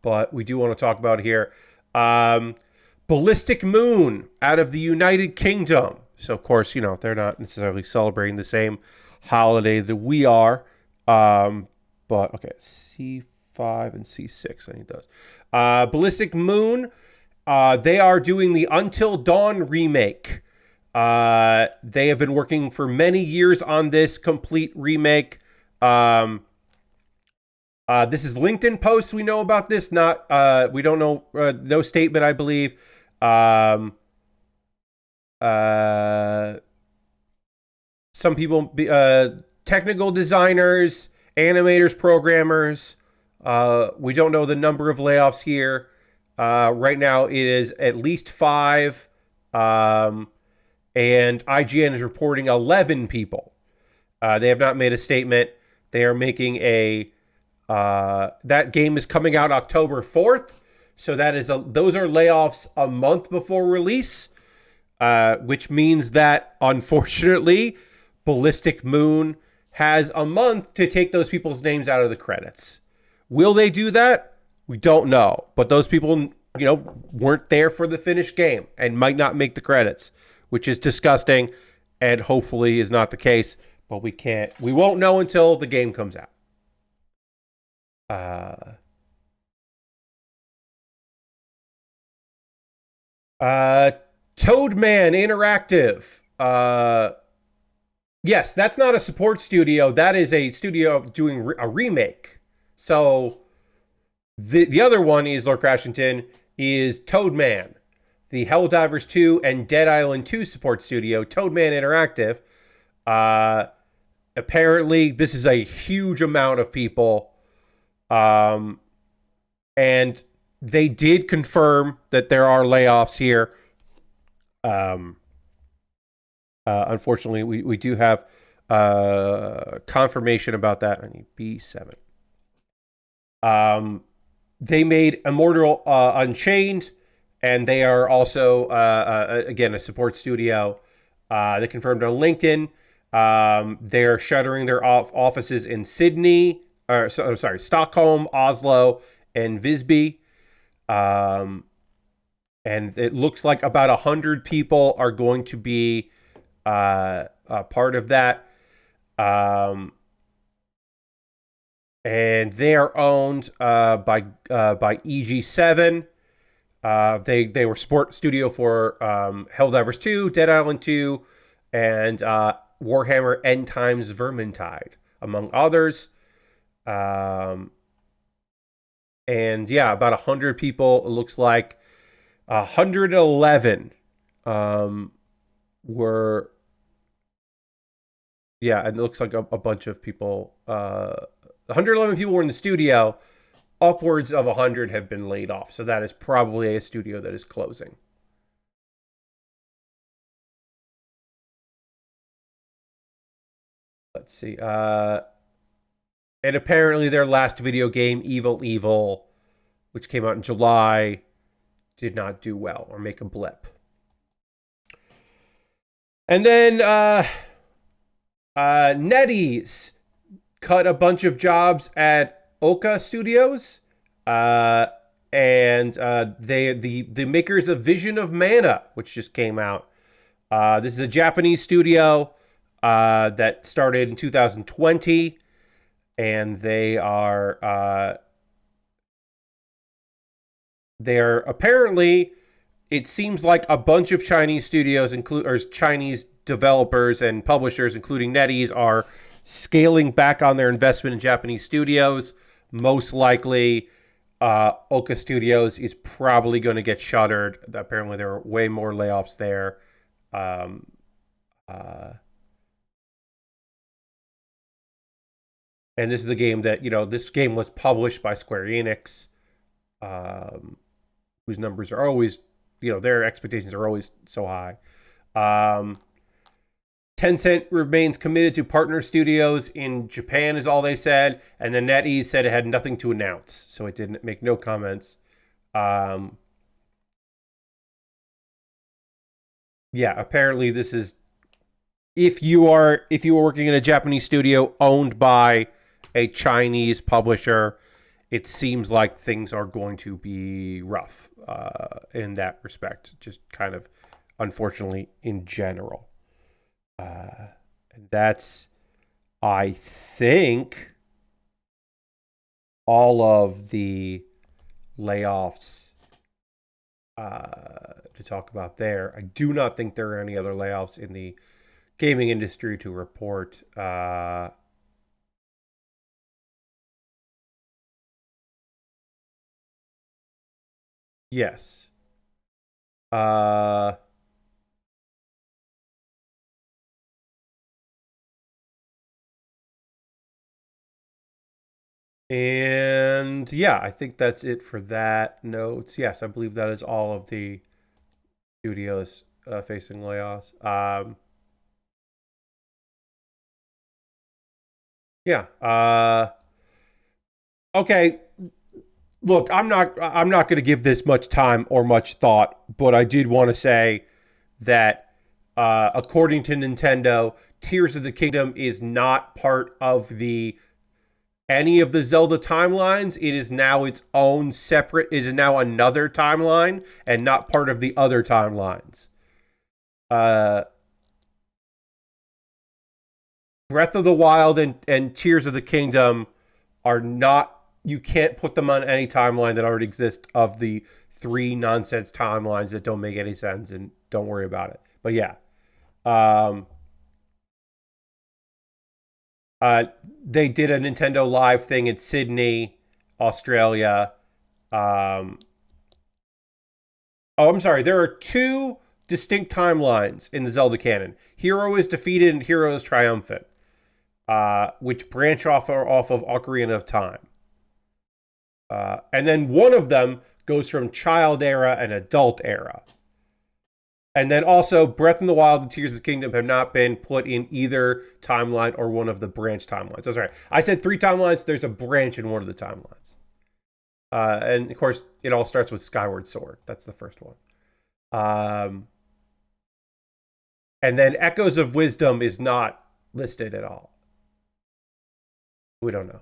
but we do want to talk about it here. Ballistic Moon out of the United Kingdom. So, of course, they're not necessarily celebrating the same holiday that we are. But, okay, C5 and C6, I need those. Ballistic Moon, they are doing the Until Dawn remake. They have been working for many years on this complete remake. This is LinkedIn posts. We know about this. Not we don't know. No statement, I believe. Um, uh, some people, technical designers, animators, programmers. We don't know the number of layoffs here. Right now, it is at least 5, and IGN is reporting 11 people. They have not made a statement. They are making a that game is coming out October 4th, so those are layoffs a month before release, which means that unfortunately, Ballistic Moon has a month to take those people's names out of the credits. Will they do that? We don't know, but those people, weren't there for the finished game and might not make the credits, which is disgusting, and hopefully is not the case. But we won't know until the game comes out. Uh, uh, Toadman Interactive. Yes, that's not a support studio. That is a studio doing a remake. So the other one is Lord Crashington is Toadman, the Helldivers 2 and Dead Island 2 support studio. Toadman Interactive. Apparently, this is a huge amount of people. And they did confirm that there are layoffs here. Unfortunately, we do have confirmation about that. I need B7. They made Immortal Unchained, and they are also, again, a support studio. They confirmed on LinkedIn. They're shuttering their offices in Sydney, Stockholm, Oslo, and Visby. And it looks like about 100 people are going to be part of that. And they are owned by EG7. They were support studio for Helldivers 2, Dead Island 2, and Warhammer End Times Vermintide, among others. And yeah, about 100 people. It looks like 111 were. Yeah, and it looks like a bunch of people. 111 people were in the studio. Upwards of 100 have been laid off. So that is probably a studio that is closing. Let's see. And apparently their last video game, Evil Evil, which came out in July, did not do well or make a blip. And then NetEase cut a bunch of jobs at Oka Studios, and the makers of Vision of Mana, which just came out. This is a Japanese studio that started in 2020, and they are apparently, it seems like a bunch of Chinese studios, or Chinese developers and publishers, including NetEase, are scaling back on their investment in Japanese studios. Most likely, Oka Studios is probably going to get shuttered. Apparently, there are way more layoffs there. And this is a game that, this game was published by Square Enix, whose numbers are always, their expectations are always so high. Tencent remains committed to partner studios in Japan, is all they said. And then NetEase said it had nothing to announce, so it didn't make no comments. Yeah, apparently this is, if you were working in a Japanese studio owned by a Chinese publisher, it seems like things are going to be rough in that respect, just kind of unfortunately in general. And that's, I think, all of the layoffs to talk about there. I do not think there are any other layoffs in the gaming industry to report. Yes. Uh, and yeah, I think that's it for that. Notes. Yes, I believe that is all of the studios facing layoffs. Yeah. Okay. Look, I'm not going to give this much time or much thought, but I did want to say that according to Nintendo, Tears of the Kingdom is not part of the any of the Zelda timelines. It is now its own separate. It is now another timeline and not part of the other timelines. Uh, Breath of the Wild and Tears of the Kingdom are not. You can't put them on any timeline that already exists of the three nonsense timelines that don't make any sense, and don't worry about it. But yeah, um, uh, they did a Nintendo Live thing in Sydney, Australia. Um, oh, I'm sorry. There are two distinct timelines in the Zelda canon. Hero is defeated and Hero is triumphant, which branch off of Ocarina of Time. And then one of them goes from child era and adult era. And then also, Breath in the Wild and Tears of the Kingdom have not been put in either timeline or one of the branch timelines. That's right. I said three timelines. There's a branch in one of the timelines. And of course, it all starts with Skyward Sword. That's the first one. And then Echoes of Wisdom is not listed at all. We don't know.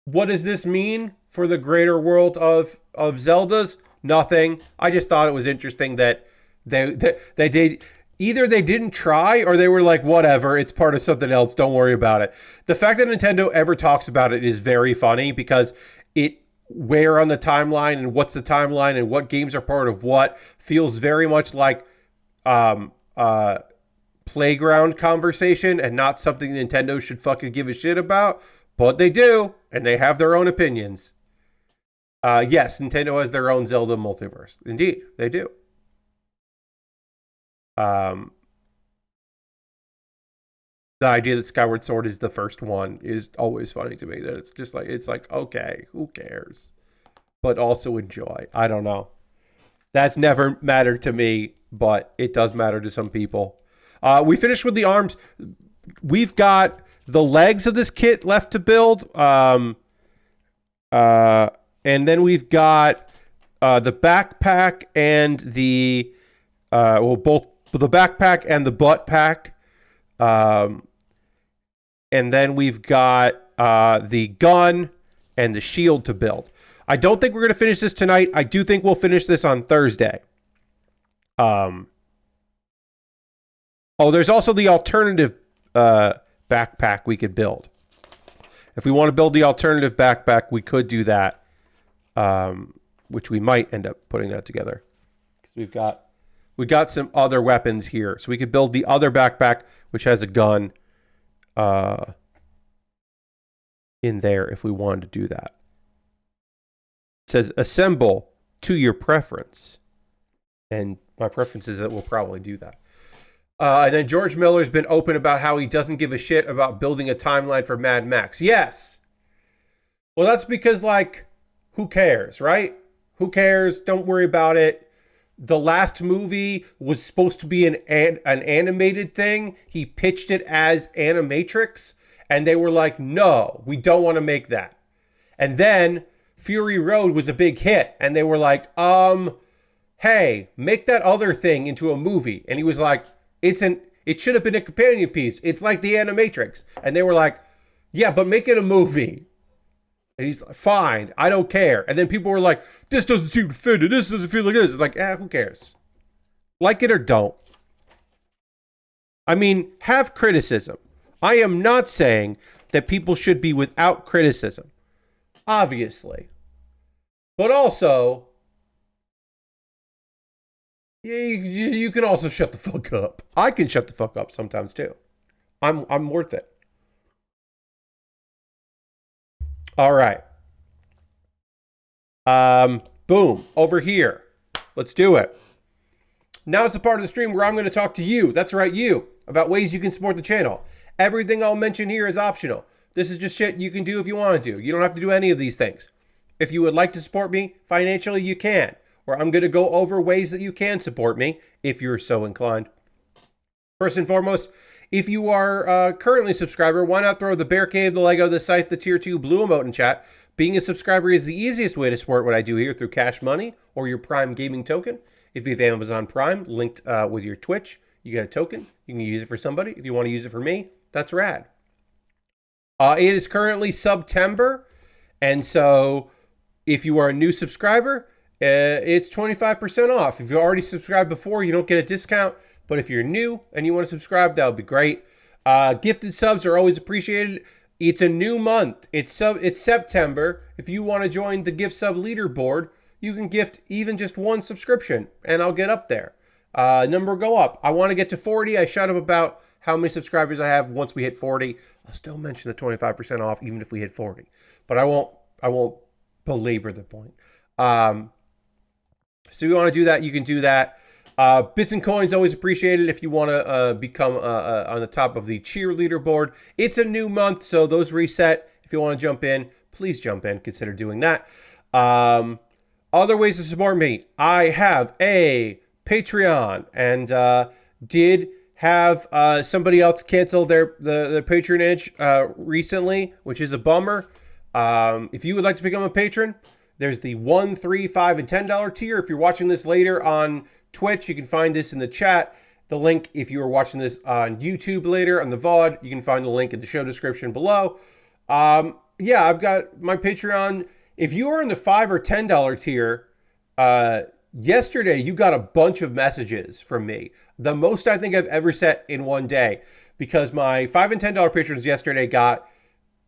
What does this mean for the greater world of Zeldas? Nothing. I just thought it was interesting that they did either they didn't try or they were like, whatever, it's part of something else, don't worry about it. The fact that Nintendo ever talks about it is very funny because it where on the timeline and what's the timeline and what games are part of what feels very much like um playground conversation and not something Nintendo should fucking give a shit about, but they do, and they have their own opinions. Yes, Nintendo has their own Zelda multiverse. Indeed, they do. The idea that Skyward Sword is the first one is always funny to me. That it's like okay, who cares? But also enjoy. I don't know. That's never mattered to me, but it does matter to some people. We finished with the arms. We've got the legs of this kit left to build. And then we've got the backpack and the both the backpack and the butt pack. And then we've got the gun and the shield to build. I don't think we're going to finish this tonight. I do think we'll finish this on Thursday. There's also the alternative backpack we could build. If we want to build the alternative backpack, we could do that, which we might end up putting that together. Because we got some other weapons here. So we could build the other backpack, which has a gun in there if we wanted to do that. It says assemble to your preference. And my preference is that we'll probably do that. And then George Miller's been open about how he doesn't give a shit about building a timeline for Mad Max. Yes. Well, that's because, like, who cares, right? Who cares? Don't worry about it. The last movie was supposed to be an animated thing. He pitched it as Animatrix, and they were like, no, we don't want to make that. And then Fury Road was a big hit, and they were like, hey, make that other thing into a movie. And he was like, it should have been a companion piece. It's like the Animatrix. And they were like, yeah, but make it a movie. And he's like, fine, I don't care. And then people were like, this doesn't seem to fit it. This doesn't feel like this. It's like, who cares? Like it or don't. I mean, have criticism. I am not saying that people should be without criticism. Obviously. But also, You can also shut the fuck up. I can shut the fuck up sometimes too. I'm worth it. All right. Boom, over here. Let's do it. Now it's a part of the stream where I'm going to talk to you. That's right, you, about ways you can support the channel. Everything I'll mention here is optional. This is just shit you can do if you want to do. You don't have to do any of these things. If you would like to support me financially, you can. Or I'm going to go over ways that you can support me if you're so inclined. First and foremost, if you are currently a subscriber, why not throw the Bear Cave, the Lego, the Scythe, the Tier 2 blue emote in chat? Being a subscriber is the easiest way to support what I do here through Cash Money or your Prime Gaming token. If you have Amazon Prime linked with your Twitch, you get a token. You can use it for somebody. If you want to use it for me, that's rad. It is currently September, and so if you are a new subscriber, it's 25% off. If you already subscribed before, you don't get a discount. But if you're new and you want to subscribe, that would be great. Gifted subs are always appreciated. It's a new month. It's September. If you want to join the gift sub leaderboard, you can gift even just one subscription, and I'll get up there. Number will go up. I want to get to 40. I shut up about how many subscribers I have once we hit 40. I'll still mention the 25% off even if we hit 40. But I won't belabor the point. So if you want to do that, you can do that. Bits and coins always appreciated if you want to become on the top of the cheerleader board. It's a new month, so those reset. If you want to jump in, please jump in. Consider doing that. Other ways to support me. I have a Patreon and did have somebody else cancel the patronage recently, which is a bummer. If you would like to become a patron, there's the $1, $3, $5, and $10 tier. If you're watching this later on Twitch, you can find this in the chat. The link, if you are watching this on YouTube later on the VOD, you can find the link in the show description below. Yeah, I've got my Patreon. If you are in the $5 or $10 tier, yesterday you got a bunch of messages from me. The most I think I've ever set in one day, because my $5 and $10 patrons yesterday got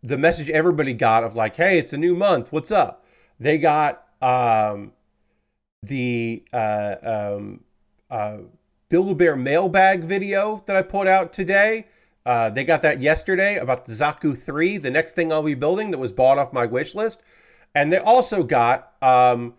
the message everybody got of like, hey, it's a new month. What's up? They got the Build-A-Bear mailbag video that I put out today. They got that yesterday about the Zaku 3, the next thing I'll be building that was bought off my wish list. And they also got, what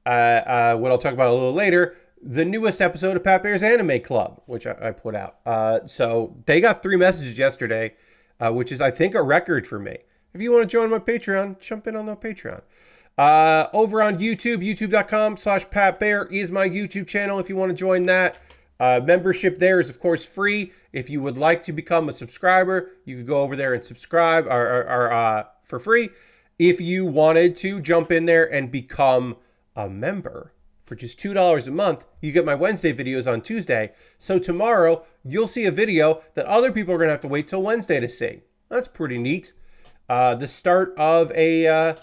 I'll talk about a little later, the newest episode of Pat Bear's Anime Club, which I put out. So they got 3 messages yesterday, which is, I think, a record for me. If you want to join my Patreon, jump in on the Patreon. Over on YouTube, youtube.com/PatBear is my YouTube channel if you want to join that. Membership there is, of course, free. If you would like to become a subscriber, you could go over there and subscribe for free. If you wanted to jump in there and become a member for just $2 a month, you get my Wednesday videos on Tuesday. So tomorrow, you'll see a video that other people are going to have to wait till Wednesday to see. That's pretty neat. The start of a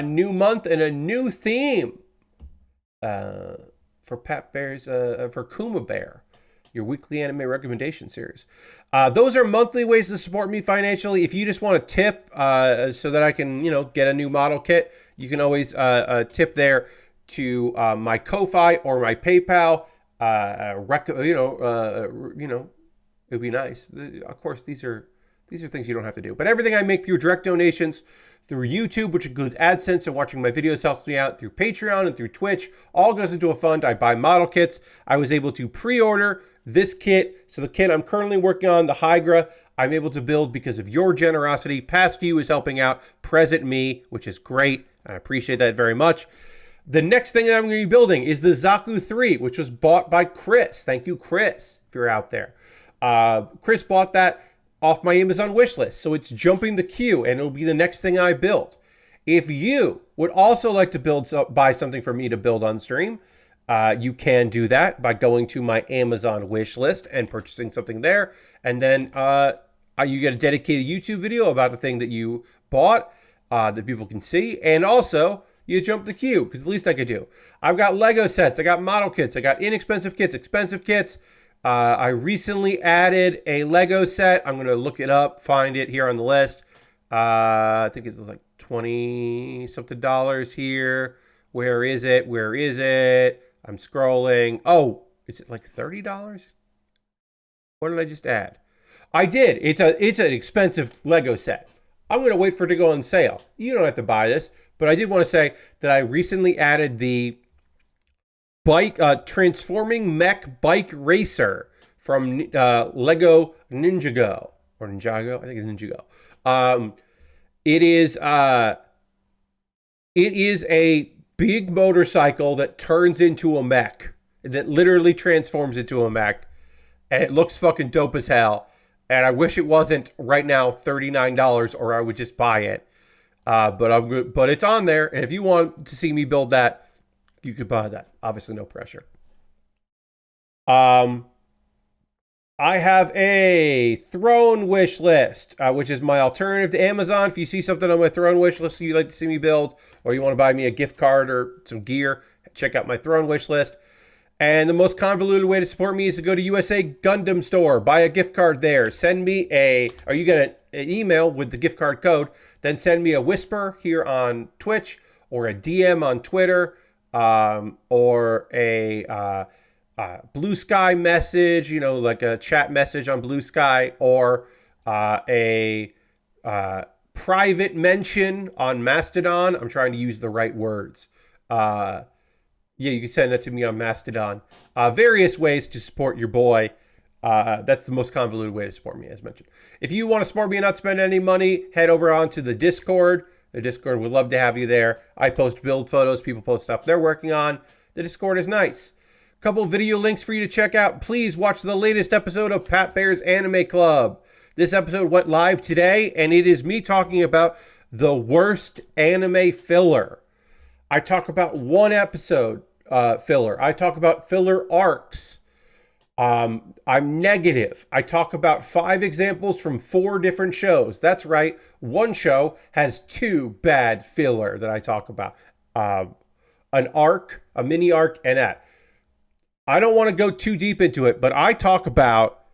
new month and a new theme for Pat Bear's, for Kuma Baer, your weekly anime recommendation series. Those are monthly ways to support me financially. If you just want to tip so that I can, get a new model kit, you can always tip there to my Ko-Fi or my PayPal. It'd be nice. Of course, these are things you don't have to do. But everything I make through direct donations, through YouTube, which includes AdSense and watching my videos helps me out, through Patreon and through Twitch, all goes into a fund. I buy model kits. I was able to pre-order this kit. So the kit I'm currently working on, the Heingra, I'm able to build because of your generosity. Past you is helping out present me, which is great. I appreciate that very much. The next thing that I'm going to be building is the Zaku 3, which was bought by Chris. Thank you, Chris, if you're out there. Chris bought that off my Amazon wish list, so it's jumping the queue, and it'll be the next thing I build. If you would also like to buy something for me to build on stream, you can do that by going to my Amazon wish list and purchasing something there, and then you get a dedicated YouTube video about the thing that you bought that people can see, and also you jump the queue, because the least I could do. I've got Lego sets, I got model kits, I got inexpensive kits, expensive kits. I recently added a Lego set. I'm going to look it up, find it here on the list. I think it's like $20-something here. Where is it? I'm scrolling. Oh, Is it like $30? What did I just add? I did. It's an expensive Lego set. I'm going to wait for it to go on sale. You don't have to buy this, but I did want to say that I recently added the bike transforming mech bike racer from Lego Ninjago or Ninjago. I think it's Ninjago. It is a big motorcycle that turns into a mech, that literally transforms into a mech, and it looks fucking dope as hell. And I wish it wasn't right now $39, or I would just buy it. But it's on there, and if you want to see me build that, you could buy that. Obviously, no pressure. I have a throne wish list, which is my alternative to Amazon. If you see something on my throne wish list you'd like to see me build, or you want to buy me a gift card or some gear, check out my throne wish list. And the most convoluted way to support me is to go to USA Gundam Store, buy a gift card there, send me or you get an email with the gift card code, then send me a whisper here on Twitch, or a DM on Twitter, or a Blue Sky message, like a chat message on Blue Sky, or a private mention on Mastodon. I'm trying to use the right words. Yeah, you can send that to me on Mastodon. Various ways to support your boy. That's the most convoluted way to support me, as mentioned. If you want to support me and not spend any money, head over onto the Discord. The Discord would love to have you there. I post build photos. People post stuff they're working on. The Discord is nice. A couple video links for you to check out. Please watch the latest episode of Pat Baer's Anime Club. This episode went live today, and it is me talking about the worst anime filler. I talk about one episode filler. I talk about filler arcs. I'm negative. I talk about 5 examples from 4 different shows. That's right. One show has 2 bad filler that I talk about. An arc, a mini arc, and that. I don't want to go too deep into it, but I talk about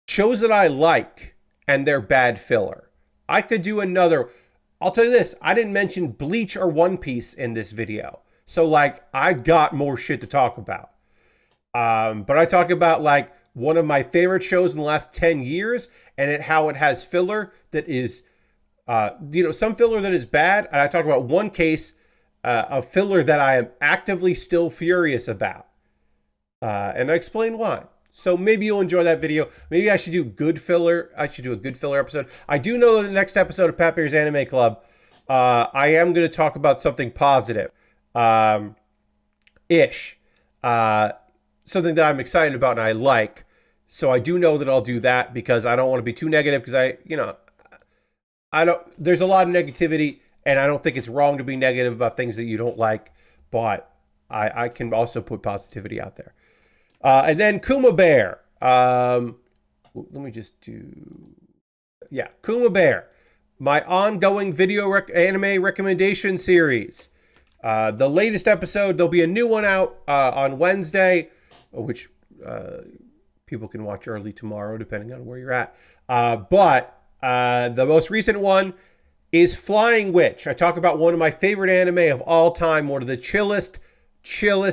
shows that I like and their bad filler. I could do another. I'll tell you this. I didn't mention Bleach or One Piece in this video. So, I've got more shit to talk about. But I talk about, one of my favorite shows in the last 10 years and how it has filler that is, some filler that is bad. And I talk about one case of filler that I am actively still furious about. And I explain why. So maybe you'll enjoy that video. Maybe I should do good filler. I should do a good filler episode. I do know that the next episode of Pat Baer's Anime Club, I am going to talk about something positive. Ish. Something that I'm excited about and I like. So I do know that I'll do that because I don't want to be too negative because there's a lot of negativity and I don't think it's wrong to be negative about things that you don't like, but I can also put positivity out there. And then Kuma Baer. Let me just do... Yeah, Kuma Baer. My ongoing video anime recommendation series. The latest episode, there'll be a new one out on Wednesday, which people can watch early tomorrow, depending on where you're at. But the most recent one is Flying Witch. I talk about one of my favorite anime of all time, one of the chillest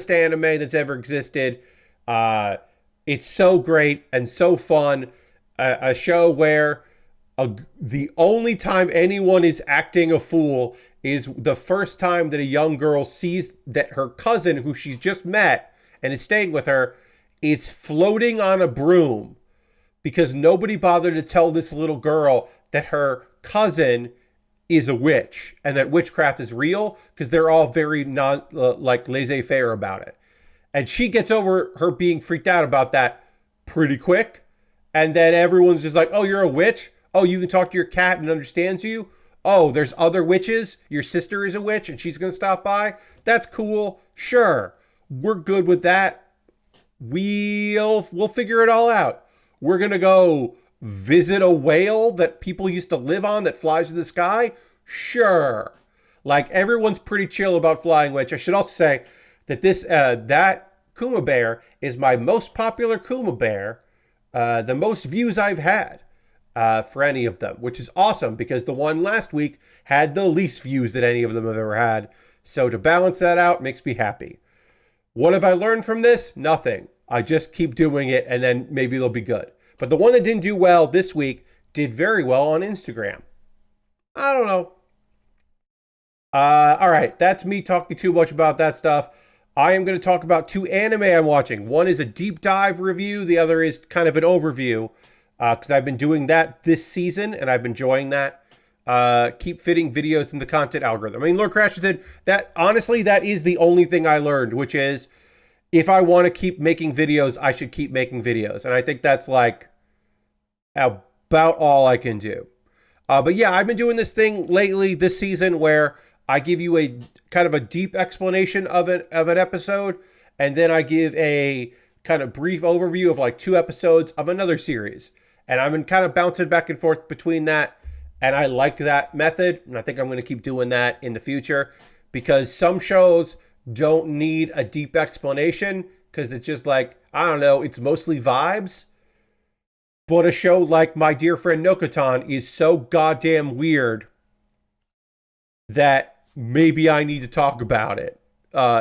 anime that's ever existed. It's so great and so fun. A show where the only time anyone is acting a fool is the first time that a young girl sees that her cousin, who she's just met and is staying with her, is floating on a broom because nobody bothered to tell this little girl that her cousin is a witch and that witchcraft is real because they're all very laissez-faire about it. And she gets over her being freaked out about that pretty quick. And then everyone's just like, oh, you're a witch? Oh, you can talk to your cat and understands you? Oh, there's other witches? Your sister is a witch and she's going to stop by? That's cool. Sure. We're good with that. We'll figure it all out. We're going to go visit a whale that people used to live on that flies in the sky? Sure. Everyone's pretty chill about Flying Witch. I should also say that that Kuma Baer is my most popular Kuma Baer, the most views I've had for any of them, which is awesome because the one last week had the least views that any of them have ever had. So to balance that out makes me happy. What have I learned from this? Nothing. I just keep doing it, and then maybe it'll be good. But the one that didn't do well this week did very well on Instagram. I don't know. All right, that's me talking too much about that stuff. I am going to talk about 2 anime I'm watching. One is a deep dive review. The other is kind of an overview because I've been doing that this season and I've been enjoying that. Keep fitting videos in the content algorithm. I mean, Lord Crash said that, honestly, that is the only thing I learned, which is if I want to keep making videos, I should keep making videos. And I think that's like about all I can do. But yeah, I've been doing this thing lately this season where I give you a kind of a deep explanation of an episode, and then I give a kind of brief overview of like 2 episodes of another series. And I've been kind of bouncing back and forth between that, and I like that method, and I think I'm going to keep doing that in the future because some shows don't need a deep explanation because it's just like, I don't know, it's mostly vibes. But a show like My Dear Friend Nokotan is so goddamn weird that maybe I need to talk about it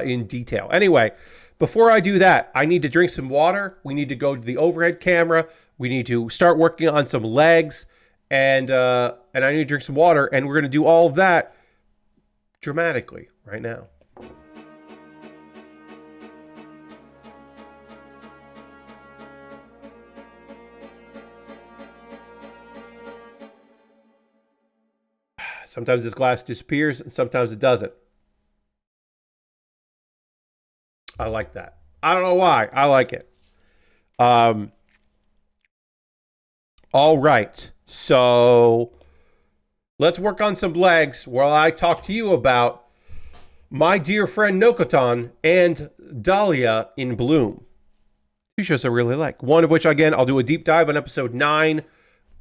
in detail. Anyway, before I do that, I need to drink some water. We need to go to the overhead camera. We need to start working on some legs, and I need to drink some water. And we're going to do all of that dramatically right now. Sometimes this glass disappears and sometimes it doesn't. I like that. I don't know why. I like it. All right. So let's work on some legs while I talk to you about My Dear Friend Nokotan and Dahlia in Bloom. 2 shows I really like. One of which, again, I'll do a deep dive on episode 9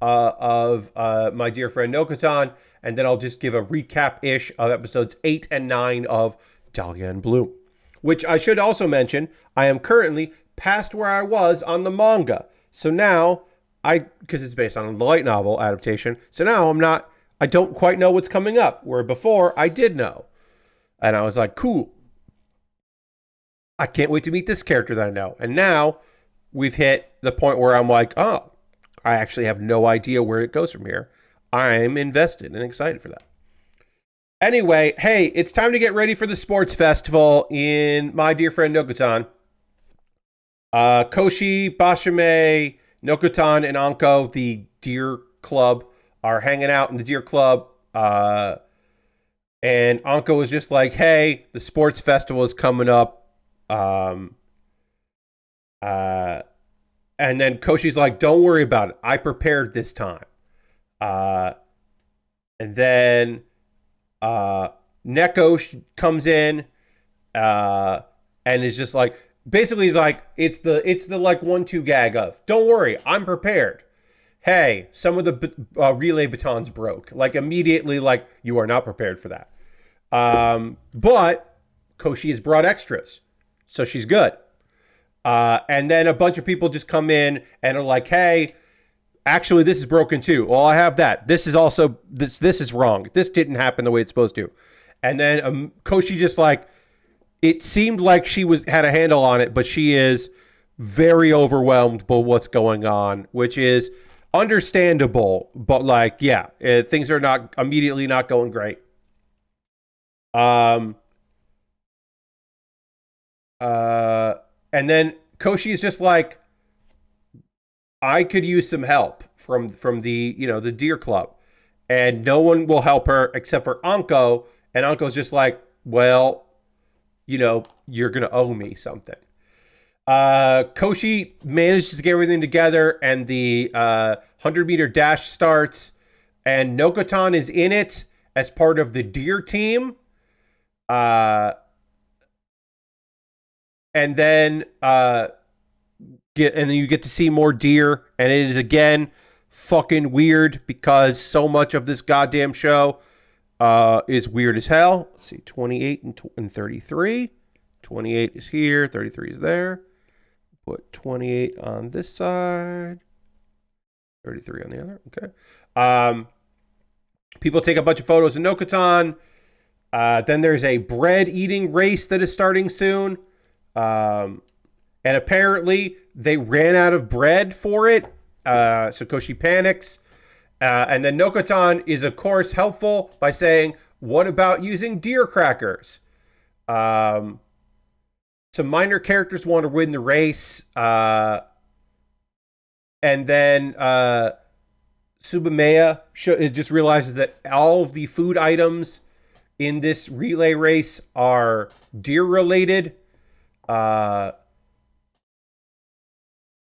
of My Dear Friend Nokotan, and then I'll just give a recap-ish of episodes 8 and 9 of Dahlia and Bloom. Which I should also mention, I am currently past where I was on the manga. So now, because it's based on a light novel adaptation, so now I don't quite know what's coming up, where before I did know. And I was like, cool. I can't wait to meet this character that I know. And now, we've hit the point where I'm like, oh, I actually have no idea where it goes from here. I'm invested and excited for that. Anyway, hey, it's time to get ready for the sports festival in My Dear Friend Nokotan. Koshi, Bashime, Nokotan, and Anko, the Deer Club, are hanging out in the Deer Club. And Anko is just like, hey, the sports festival is coming up. And then Koshi's like, don't worry about it. I prepared this time. And then Neko comes in and is just like, basically like, it's the like 1-2 gag of, don't worry, I'm prepared. Hey, some of the relay batons broke. Like immediately, like, you are not prepared for that. But Koshi has brought extras, so she's good. And then a bunch of people just come in and are like, hey, actually, this is broken too. Well, I have that. This is also, this is wrong. This didn't happen the way it's supposed to. And then Koshi just like, it seemed like she had a handle on it, but she is very overwhelmed by what's going on, which is understandable. But like, yeah, things are not immediately not going great. And then Koshi is just like, I could use some help from the, the Deer Club. And no one will help her except for Anko. And Anko's just like, well, you're going to owe me something. Koshi manages to get everything together and the 100-meter dash starts. And Nokotan is in it as part of the Deer team. And then you get to see more deer, and it is again fucking weird because so much of this goddamn show is weird as hell. Let's see, 28 and 33. 28 is here, 33 is there. Put 28 on this side, 33 on the other. Okay. People take a bunch of photos of Nokotan. Then there's a bread eating race that is starting soon. And apparently they ran out of bread for it. So Koshi panics. And then Nokotan is, of course, helpful by saying, what about using deer crackers? Some minor characters want to win the race. And then Tsubamea just realizes that all of the food items in this relay race are deer related.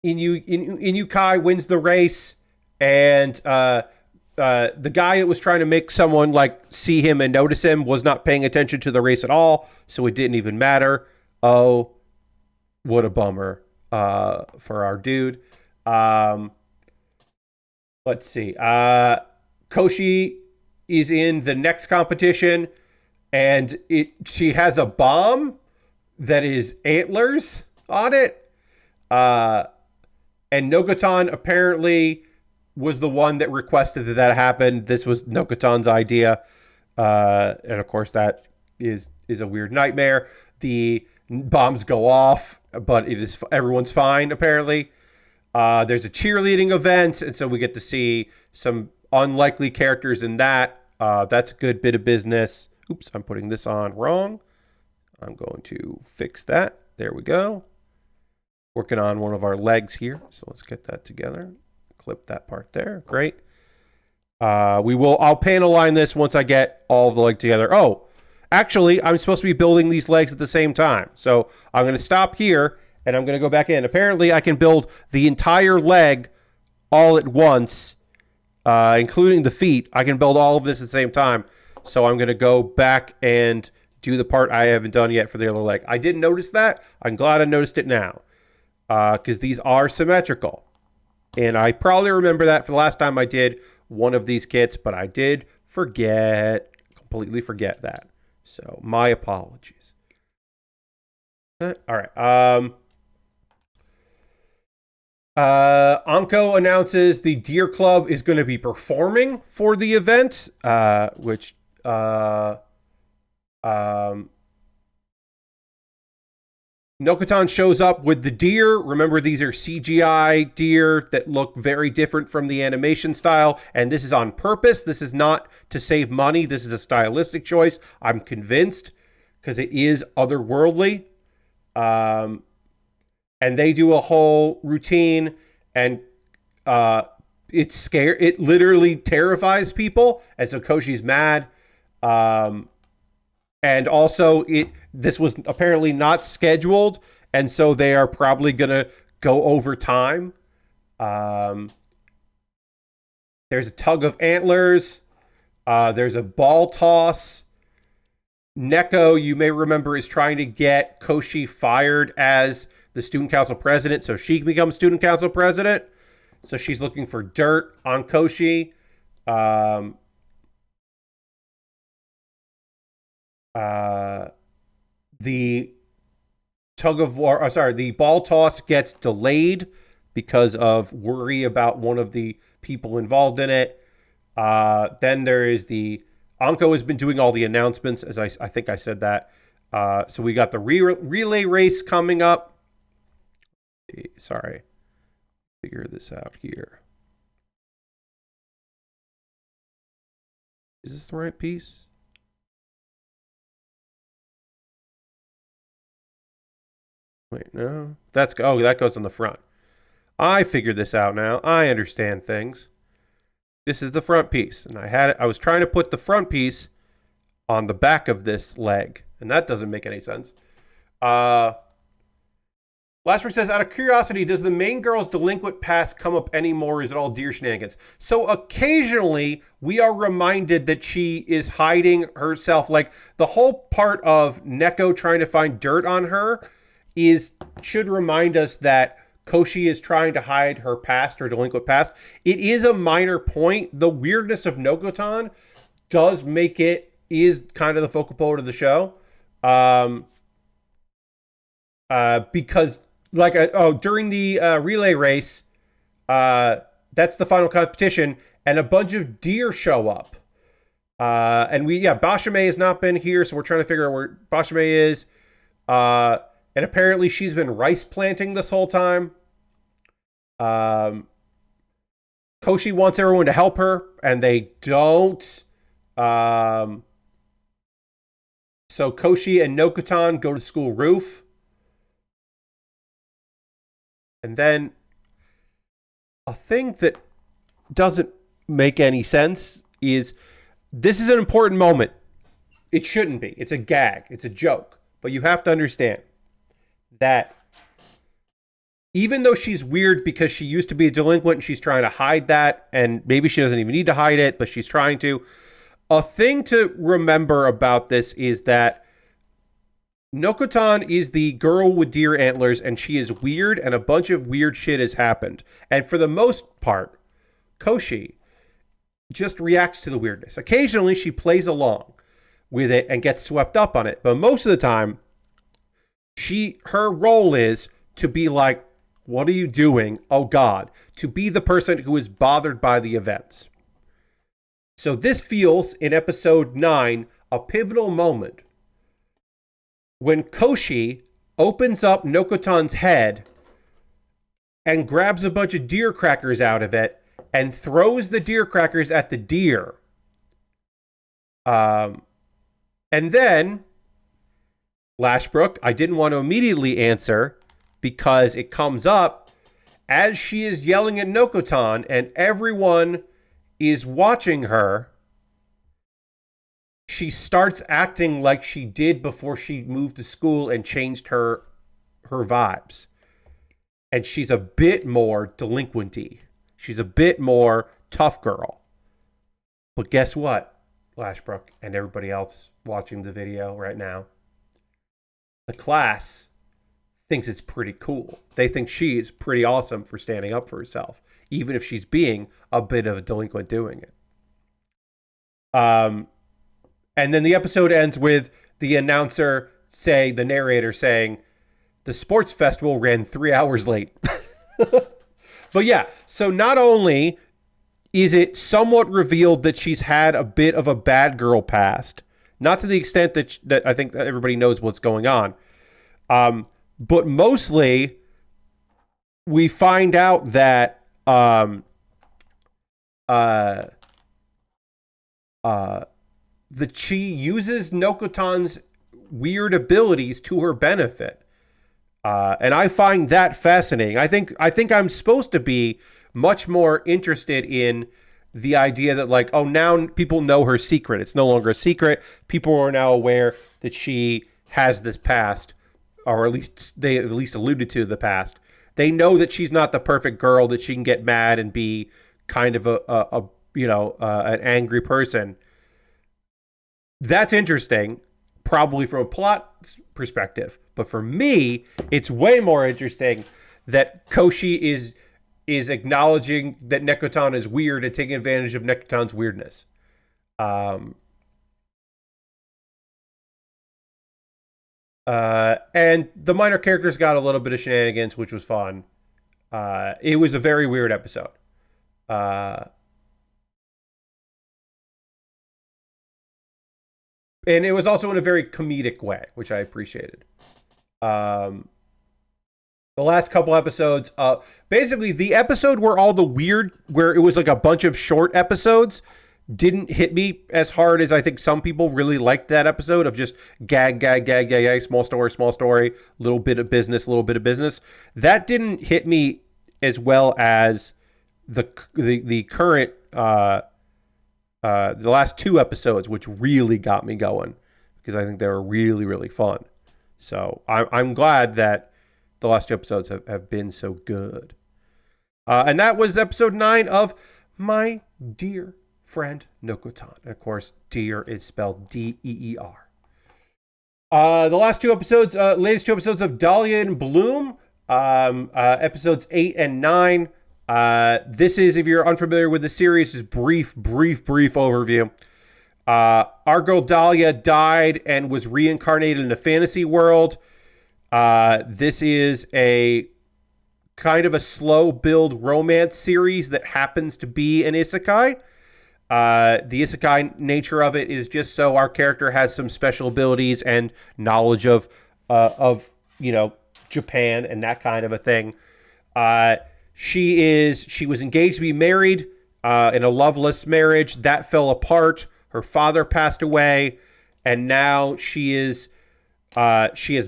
Inukai wins the race, and the guy that was trying to make someone like see him and notice him was not paying attention to the race at all, so it didn't even matter. Oh, what a bummer for our dude. Let's see. Koshi is in the next competition, and she has a bomb that is antlers on it. And Nokotan apparently was the one that requested that happen. This was Nokotan's idea. And of course that is a weird nightmare. The bombs go off, but everyone's fine apparently. There's a cheerleading event, and so we get to see some unlikely characters in that. That's a good bit of business. Oops, I'm putting this on wrong. I'm going to fix that. There we go. Working on one of our legs here. So let's get that together. Clip that part there. Great. I'll panel line this once I get all of the leg together. Oh, actually, I'm supposed to be building these legs at the same time. So I'm going to stop here and I'm going to go back in. Apparently, I can build the entire leg all at once, including the feet. I can build all of this at the same time. So I'm going to go back and do the part I haven't done yet for the other leg. I didn't notice that. I'm glad I noticed it now. Because these are symmetrical. And I probably remember that for the last time I did one of these kits, but I did completely forget that. So my apologies. All right. Anko announces the Deer Club is going to be performing for the event, which Nokotan shows up with the deer. Remember, these are CGI deer that look very different from the animation style, and this is on purpose. This is not to save money. This is a stylistic choice. I'm convinced, because it is otherworldly. And they do a whole routine, and it literally terrifies people, and so Koshi's mad. And also, this was apparently not scheduled, and so they are probably going to go over time. There's a tug of antlers. There's a ball toss. Neko, you may remember, is trying to get Koshi fired as the student council president, so she can become student council president. So she's looking for dirt on Koshi. The the ball toss gets delayed because of worry about one of the people involved in it. Then there is Anko has been doing all the announcements, as I think I said that. So we got the relay race coming up. Sorry. Figure this out here. Is this the right piece? Wait, no. That goes on the front. I figured this out now. I understand things. This is the front piece, and I was trying to put the front piece on the back of this leg, and that doesn't make any sense. Lastword says, out of curiosity, does the main girl's delinquent past come up anymore, or is it all deer shenanigans? So occasionally, we are reminded that she is hiding herself. Like, the whole part of Neko trying to find dirt on her should remind us that Koshi is trying to hide her past, her delinquent past. It is a minor point. The weirdness of Nokotan does make is kind of the focal point of the show. Because during the relay race, that's the final competition, and a bunch of deer show up. And Bashame has not been here, so we're trying to figure out where Bashame is. And apparently she's been rice planting this whole time. Koshi wants everyone to help her, and they don't. So Koshi and Nokotan go to school roof. And then a thing that doesn't make any sense is this is an important moment. It shouldn't be. It's a gag. It's a joke. But you have to understand that even though she's weird because she used to be a delinquent and she's trying to hide that, and maybe she doesn't even need to hide it, but she's trying to. A thing to remember about this is that Nokotan is the girl with deer antlers, and she is weird, and a bunch of weird shit has happened. And for the most part, Koshi just reacts to the weirdness. Occasionally, she plays along with it and gets swept up on it. But most of the time, her role is to be like, what are you doing? Oh, God. To be the person who is bothered by the events. So this feels, in episode 9, a pivotal moment when Koshi opens up Nokotan's head and grabs a bunch of deer crackers out of it and throws the deer crackers at the deer. And then, Lashbrook, I didn't want to immediately answer because it comes up as she is yelling at Nokotan and everyone is watching her. She starts acting like she did before she moved to school and changed her vibes. And she's a bit more delinquent-y. She's a bit more tough girl. But guess what, Lashbrook and everybody else watching the video right now? The class thinks it's pretty cool. They think she's pretty awesome for standing up for herself, even if she's being a bit of a delinquent doing it. And then the episode ends with the the narrator saying, the sports festival ran 3 hours late. But yeah, so not only is it somewhat revealed that she's had a bit of a bad girl past, not to the extent that I think that everybody knows what's going on, but mostly we find out that that she uses Nokotan's weird abilities to her benefit. And I find that fascinating. I think I'm supposed to be much more interested in the idea that, like, oh, now people know her secret. It's no longer a secret. People are now aware that she has this past, or at least they at least alluded to the past. They know that she's not the perfect girl, that she can get mad and be kind of an angry person. That's interesting, probably from a plot perspective. But for me, it's way more interesting that Koshi is acknowledging that Nokotan is weird and taking advantage of Nokotan's weirdness. And the minor characters got a little bit of shenanigans, which was fun. It was a very weird episode. And it was also in a very comedic way, which I appreciated. The last couple episodes, basically the episode where it was like a bunch of short episodes, didn't hit me as hard as I think some people really liked that episode of just gag, small story, little bit of business. That didn't hit me as well as the current, the last 2 episodes, which really got me going because I think they were really, really fun. So I'm glad that the last 2 episodes have been so good. And that was episode 9 of My Dear Friend Nokotan. And of course, deer is spelled D-E-E-R. The last 2 episodes, latest 2 episodes of Dahlia and Bloom, episodes 8 and 9. This is, if you're unfamiliar with the series, is brief overview. Our girl Dahlia died and was reincarnated in a fantasy world. This is a kind of a slow build romance series that happens to be an isekai. The isekai nature of it is just so our character has some special abilities and knowledge of Japan and that kind of a thing. She was engaged to be married in a loveless marriage that fell apart. Her father passed away, and now she has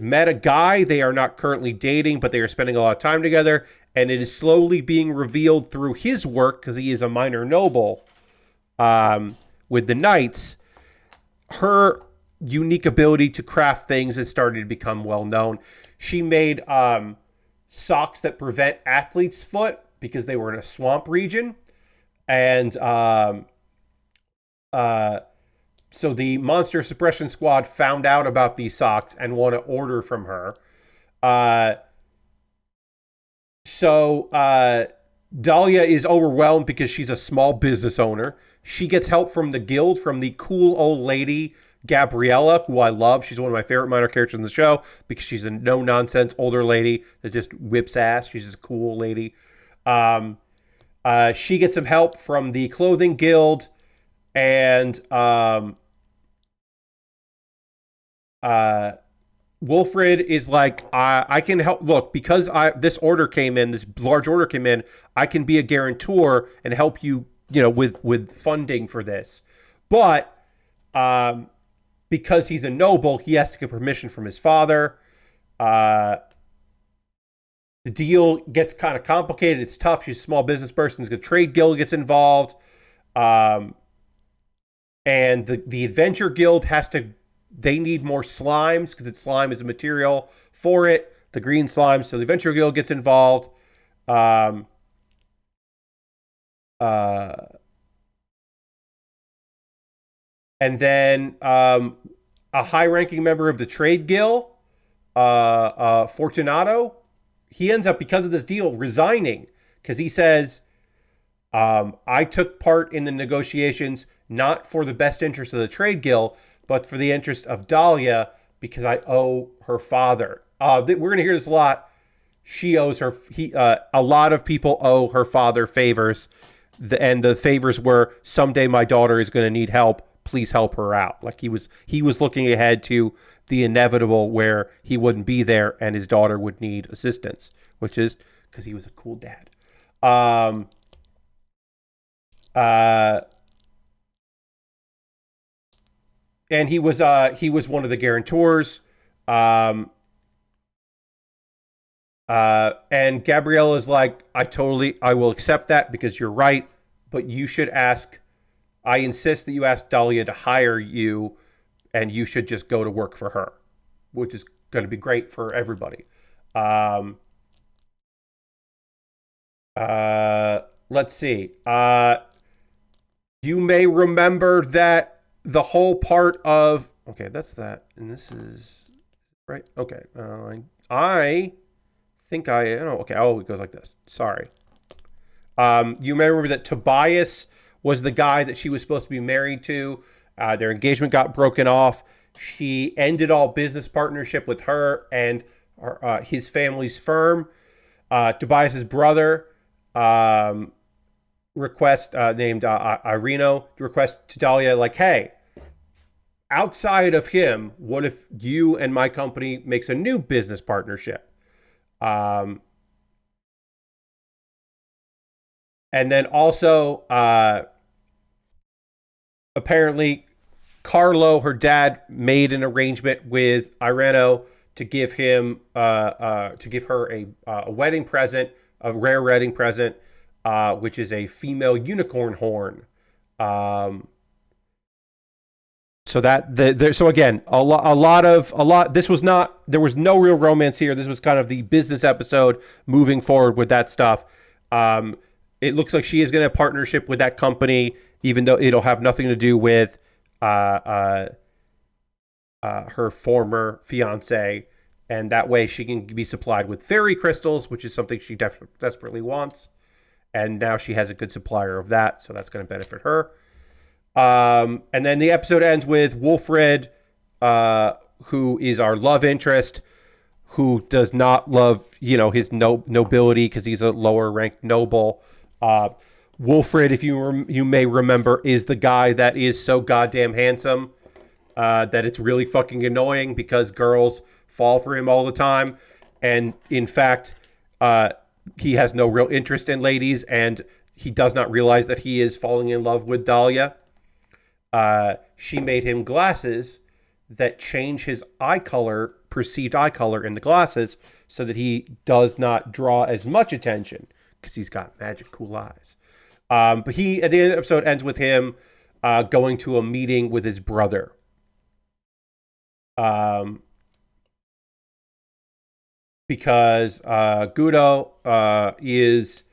met a guy. They are not currently dating, but they are spending a lot of time together, and it is slowly being revealed through his work, because he is a minor noble with the knights. Her unique ability to craft things is starting to become well known. She made socks that prevent athlete's foot because they were in a swamp region, and so the Monster Suppression Squad found out about these socks and want to order from her. So Dahlia is overwhelmed because she's a small business owner. She gets help from the guild, from the cool old lady, Gabriella, who I love. She's one of my favorite minor characters in the show because she's a no-nonsense older lady that just whips ass. She's just a cool lady. She gets some help from the clothing guild, and Wilfred is like, I can help. Look, because this large order came in, I can be a guarantor and help you, with funding for this. But because he's a noble, he has to get permission from his father. The deal gets kind of complicated. It's tough. She's a small business person. The trade guild gets involved. And the adventure guild they need more slimes because slime is a material for it, the green slime. So the adventure guild gets involved. And then a high-ranking member of the trade guild, Fortunato, he ends up, because of this deal, resigning because he says, I took part in the negotiations not for the best interest of the trade guild, but for the interest of Dahlia, because I owe her father. We're going to hear this a lot. She owes her. A lot of people owe her father favors, and the favors were, someday my daughter is going to need help. Please help her out. Like he was looking ahead to the inevitable where he wouldn't be there and his daughter would need assistance, which is because he was a cool dad. And he was one of the guarantors. And Gabrielle is like, I will accept that because you're right, but you should I insist that you ask Dahlia to hire you, and you should just go to work for her, which is going to be great for everybody. Let's see. You may remember that the whole part of... Okay, that's that. And this is... Right? Okay. I think I... Oh, okay. Oh, it goes like this. Sorry. You may remember that Tobias was the guy that she was supposed to be married to. Their engagement got broken off. She ended all business partnership with her and his family's firm. Tobias's brother... request named Irino request to Dahlia, like, hey, outside of him, what if you and my company makes a new business partnership? And then also apparently Carlo, her dad, made an arrangement with Ireno to give her a wedding present, a rare wedding present, which is a female unicorn horn. So again, there was no real romance here. This was kind of the business episode moving forward with that stuff. It looks like she is going to have a partnership with that company, even though it'll have nothing to do with her former fiance. And that way she can be supplied with fairy crystals, which is something she desperately wants. And now she has a good supplier of that, so that's going to benefit her. And then the episode ends with Wilfred, who is our love interest, who does not love, his nobility because he's a lower ranked noble. Wilfred, if you may remember, is the guy that is so goddamn handsome. that it's really fucking annoying because girls fall for him all the time. And in fact, he has no real interest in ladies, and he does not realize that he is falling in love with Dahlia. She made him glasses that change his eye color, perceived eye color in the glasses, so that he does not draw as much attention because he's got magic cool eyes. But he, at the end of the episode, ends with him going to a meeting with his brother. Because Gudo is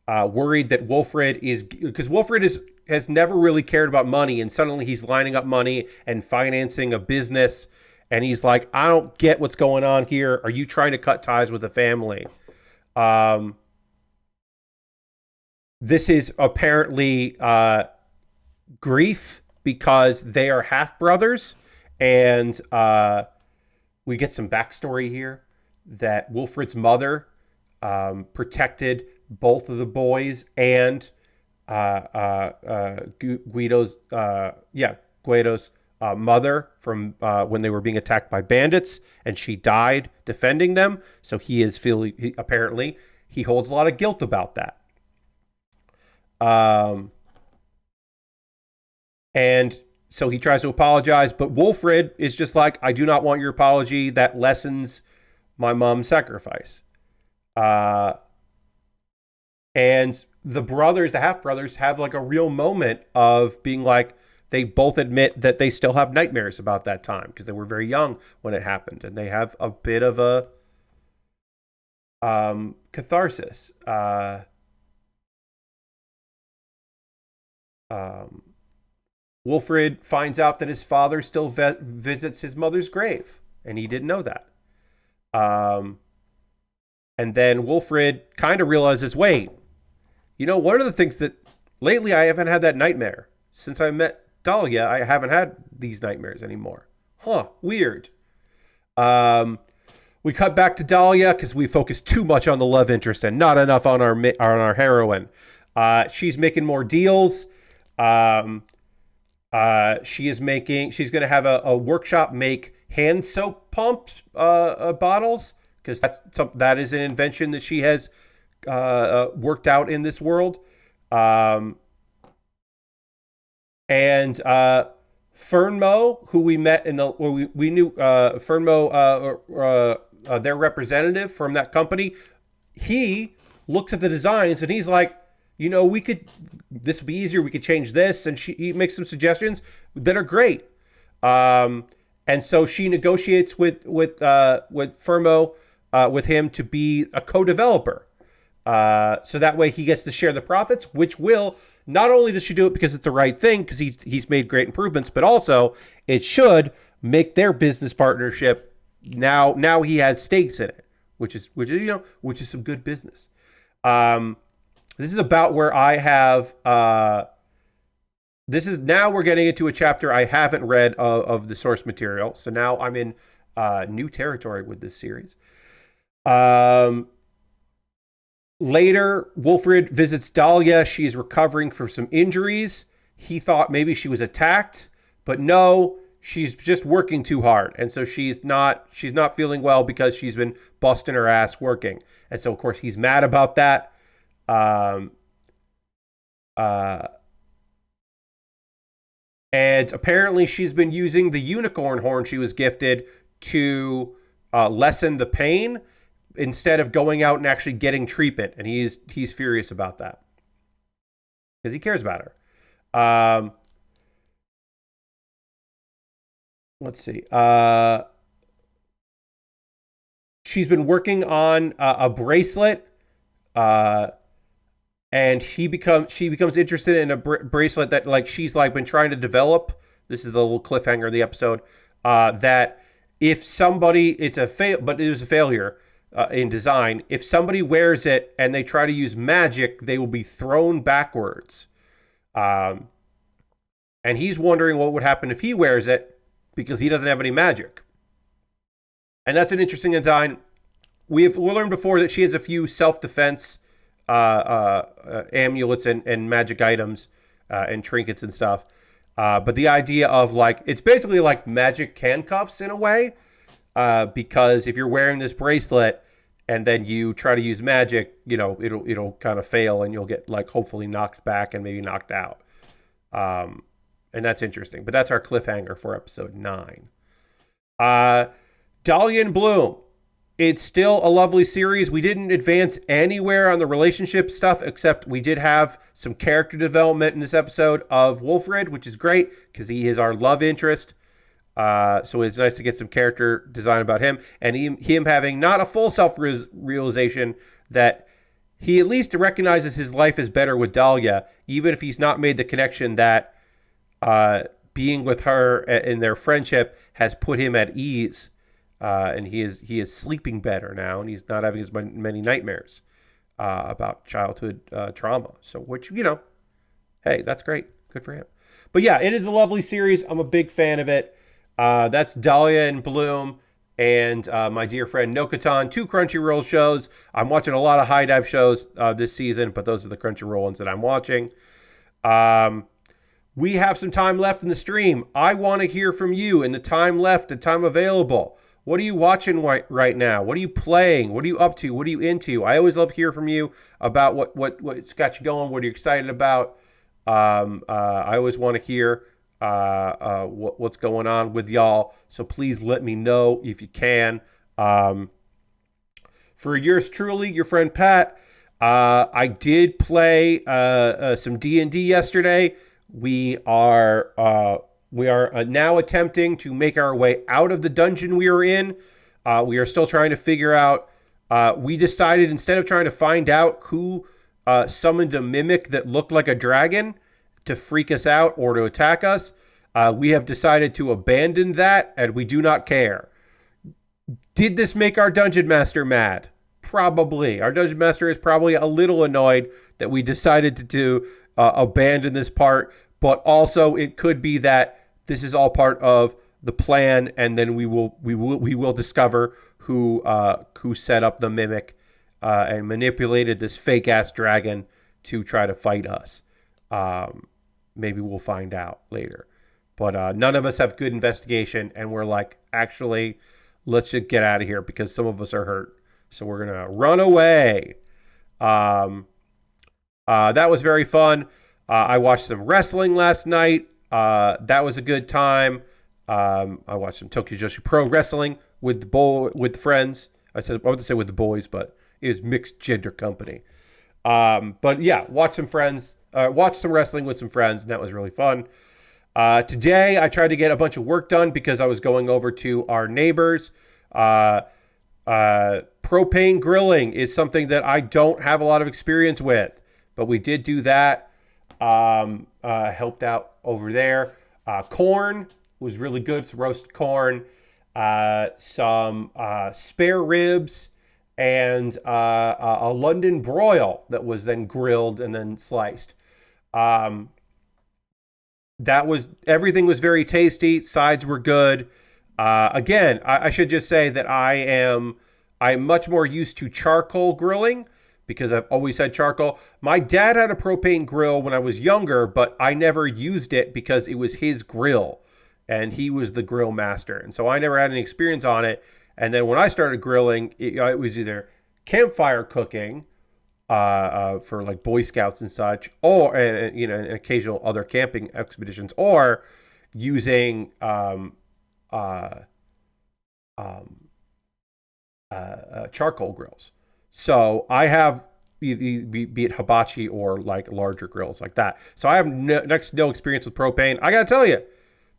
worried that Wilfred is, because Wilfred has never really cared about money, and suddenly he's lining up money and financing a business, and he's like, I don't get what's going on here. Are you trying to cut ties with the family? This is apparently grief because they are half brothers, and we get some backstory here that Wilfred's mother protected both of the boys and Guido's mother from when they were being attacked by bandits, and she died defending them. So he is apparently he holds a lot of guilt about that. And so he tries to apologize, but Wilfred is just like, I do not want your apology. That lessens my mom's sacrifice. And the half brothers have like a real moment of being like, they both admit that they still have nightmares about that time because they were very young when it happened, and they have a bit of a catharsis. Wilfred finds out that his father still visits his mother's grave, and he didn't know that. And then Wilfred kind of realizes, wait, one of the things that lately I haven't had that nightmare. Since I met Dahlia, I haven't had these nightmares anymore. Huh, weird. We cut back to Dahlia because we focus too much on the love interest and not enough on our heroine. She's making more deals. She's going to have a workshop make hand soap pumps bottles, because that is an invention that she has worked out in this world. And Fernmo, who we met we knew Fernmo, their representative from that company, he looks at the designs and he's like, this would be easier. We could change this. And he makes some suggestions that are great. And so she negotiates with Fernmo, with him to be a co-developer. So that way he gets to share the profits, which will, not only does she do it because it's the right thing, because he's made great improvements, but also it should make their business partnership, now he has stakes in it, which is some good business. This is about where I have, now we're getting into a chapter I haven't read of the source material. So now I'm in new territory with this series. Later, Wilfred visits Dahlia. She's recovering from some injuries. He thought maybe she was attacked, but no, she's just working too hard. And so she's not feeling well because she's been busting her ass working. And so, of course, he's mad about that. And apparently she's been using the unicorn horn she was gifted to lessen the pain, instead of going out and actually getting treatment. And he's furious about that because he cares about her. Let's see. She's been working on a bracelet, and she becomes interested in a bracelet that she's been trying to develop. This is the little cliffhanger of the episode, that if somebody, it was a failure in design. If somebody wears it and they try to use magic, they will be thrown backwards. And he's wondering what would happen if he wears it, because he doesn't have any magic. And that's an interesting design. We learned before that she has a few self-defense amulets and magic items and trinkets and stuff. But the idea of like, it's basically like magic handcuffs in a way, because if you're wearing this bracelet and then you try to use magic, it'll kind of fail and you'll get like hopefully knocked back and maybe knocked out. Um, and that's interesting. But that's our cliffhanger for episode 9. Uh, Dahlia and Bloom. It's still a lovely series. We didn't advance anywhere on the relationship stuff, except we did have some character development in this episode of Wolfred, which is great because he is our love interest. So it's nice to get some character design about him, and him having not a full self-realization that he at least recognizes his life is better with Dahlia, even if he's not made the connection that being with her in their friendship has put him at ease. And he is sleeping better now, and he's not having as many nightmares about childhood trauma. So, which, hey, that's great. Good for him. But yeah, it is a lovely series. I'm a big fan of it. That's Dahlia and Bloom and my dear friend Nokotan, 2 Crunchyroll shows. I'm watching a lot of High Dive shows this season, but those are the Crunchyroll ones that I'm watching. We have some time left in the stream. I want to hear from you in the time left, the time available. What are you watching right now? What are you playing? What are you up to? What are you into? I always love to hear from you about what's got you going. What are you excited about? I always want to hear what's going on with y'all. So please let me know if you can. For yours truly, your friend Pat, I did play some D&D yesterday. We are now attempting to make our way out of the dungeon we are in. We are still trying to figure out. We decided instead of trying to find out who summoned a mimic that looked like a dragon to freak us out or to attack us, we have decided to abandon that, and we do not care. Did this make our dungeon master mad? Probably. Our dungeon master is probably a little annoyed that we decided to abandon this part, but also it could be that this is all part of the plan, and then we will discover who set up the mimic and manipulated this fake ass dragon to try to fight us. Maybe we'll find out later, but none of us have good investigation, and we're like, actually, let's just get out of here because some of us are hurt, so we're gonna run away. That was very fun. I watched some wrestling last night. That was a good time. I watched some Tokyo Joshi Pro Wrestling with friends. I want to say with the boys, but it was mixed gender company. But yeah, watch some wrestling with some friends, and that was really fun. Today, I tried to get a bunch of work done because I was going over to our neighbors. Propane grilling is something that I don't have a lot of experience with, but we did do that. Helped out over there. Corn was really good. Some roasted corn, some spare ribs, and a London broil that was then grilled and then sliced. Everything was very tasty. Sides were good. Again, I should just say that I'm much more used to charcoal grilling because I've always had charcoal. My dad had a propane grill when I was younger, but I never used it because it was his grill and he was the grill master. And so I never had any experience on it. And then when I started grilling, it was either campfire cooking for like Boy Scouts and such, or and occasional other camping expeditions, or using charcoal grills. So I have be it hibachi or like larger grills like that. So I have next to no experience with propane. I gotta tell you,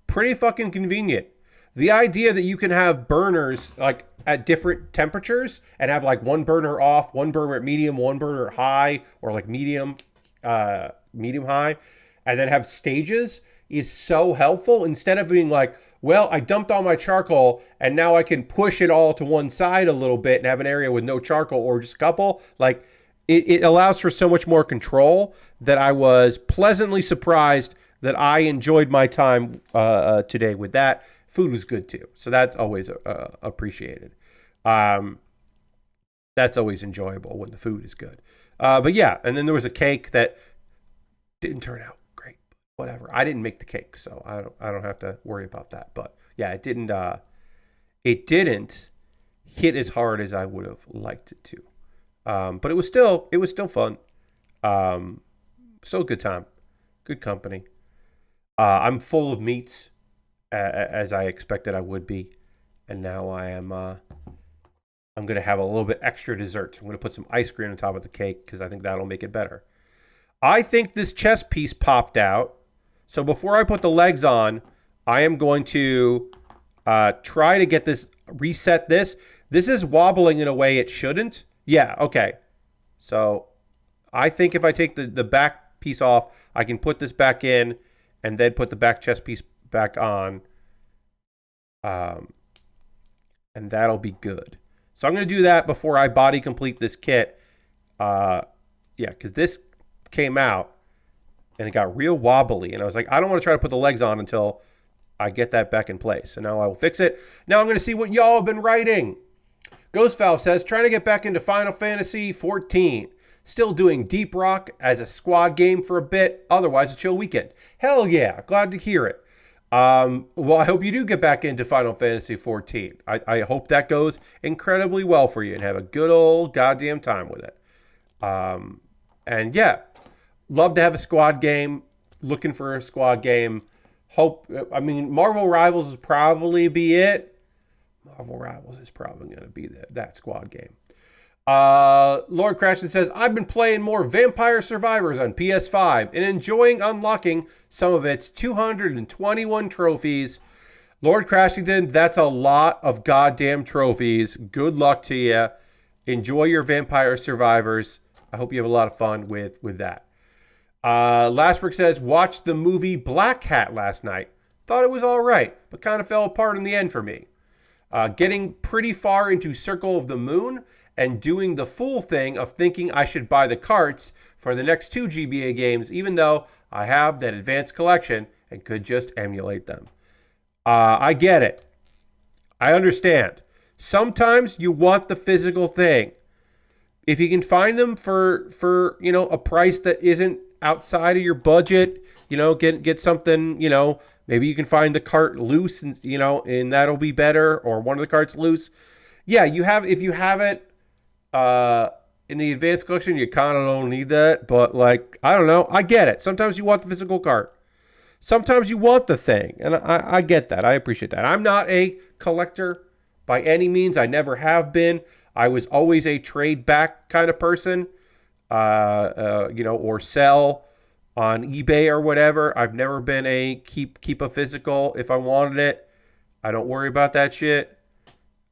pretty fucking convenient. The idea that you can have burners like at different temperatures and have like one burner off, one burner at medium, one burner at high, or like medium high, and then have stages is so helpful. Instead of being like, well, I dumped all my charcoal and now I can push it all to one side a little bit and have an area with no charcoal or just a couple. Like it allows for so much more control that I was pleasantly surprised that I enjoyed my time today with that. Food was good too, so that's always appreciated. That's always enjoyable when the food is good. But yeah, and then there was a cake that didn't turn out great. whatever. I didn't make the cake, so I don't have to worry about that. But yeah, it didn't hit as hard as I would have liked it to. But it was still fun. Still a good time, good company. I'm full of meats, as I expected I would be, and now I am. I'm gonna have a little bit extra dessert. I'm gonna put some ice cream on top of the cake because I think that'll make it better. I think this chest piece popped out, so before I put the legs on, I am going to try to get this reset. This is wobbling in a way it shouldn't. Yeah, okay. So I think if I take the back piece off, I can put this back in and then put the back chest piece back on. And that'll be good. So I'm going to do that before I body complete this kit. Yeah, because this came out and it got real wobbly. And I was like, I don't want to try to put the legs on until I get that back in place. So now I will fix it. Now I'm going to see what y'all have been writing. Ghost Valve says, trying to get back into Final Fantasy 14. Still doing Deep Rock as a squad game for a bit. Otherwise, a chill weekend. Hell yeah. Glad to hear it. Well, I hope you do get back into Final Fantasy 14. I hope that goes incredibly well for you and have a good old goddamn time with it. And yeah, love to have a squad game. Looking for a squad game. Marvel Rivals is probably be it. Marvel Rivals is probably going to be that squad game. Lord Crashton says, I've been playing more Vampire Survivors on PS5 and enjoying unlocking some of its 221 trophies. Lord Crashington, that's a lot of goddamn trophies. Good luck to you. Enjoy your Vampire Survivors. I hope you have a lot of fun with that. Lastbrook says, watched the movie Black Hat last night. Thought it was all right, but kind of fell apart in the end for me. Getting pretty far into Circle of the Moon and doing the fool thing of thinking I should buy the carts for the next 2 GBA games, even though I have that advanced collection and could just emulate them. I get it. I understand. Sometimes you want the physical thing. If you can find them for a price that isn't outside of your budget, get something, maybe you can find the cart loose and that'll be better, or one of the carts loose. Yeah, if you have it in the advanced collection, you kind of don't need that, but I don't know. I get it. Sometimes you want the physical cart. Sometimes you want the thing, and I get that. I appreciate that. I'm not a collector by any means. I never have been. I was always a trade back kind of person, or sell on eBay or whatever. I've never been a keep a physical if I wanted it. I don't worry about that shit.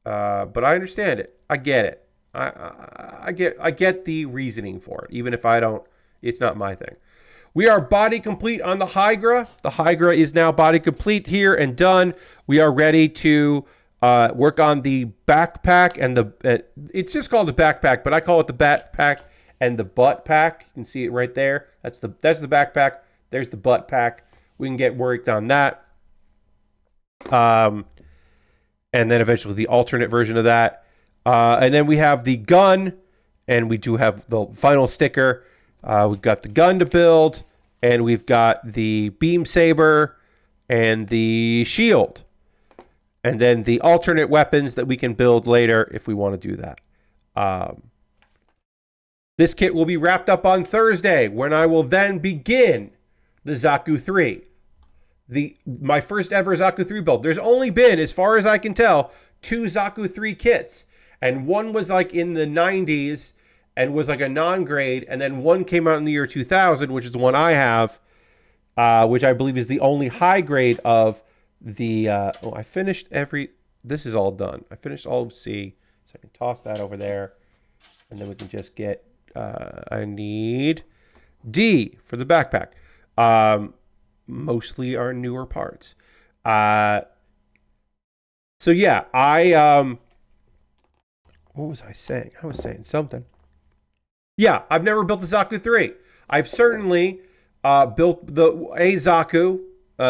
But I understand it. I get it. I get the reasoning for it, even if I don't. It's not my thing. We are body complete on the Heingra. The Heingra is now body complete here and done. We are ready to work on the backpack and it's just called the backpack, but I call it the backpack and the butt pack. You can see it right there. That's the backpack. There's the butt pack. We can get worked on that. And then eventually the alternate version of that. And then we have the gun, and we do have the final sticker. We've got the gun to build, and we've got the beam saber and the shield. And then the alternate weapons that we can build later if we want to do that. This kit will be wrapped up on Thursday, when I will then begin the Zaku 3. My first ever Zaku 3 build. There's only been, as far as I can tell, 2 Zaku 3 kits. And one was in the 90s and was a non-grade. And then one came out in the year 2000, which is the one I have, which I believe is the only high grade of the... I finished this is all done. I finished all of C. So I can toss that over there. And then we can just get... I need D for the backpack. Mostly our newer parts. So yeah, what was I saying? I was saying something. Yeah, I've never built a Zaku 3. I've certainly built a Zaku,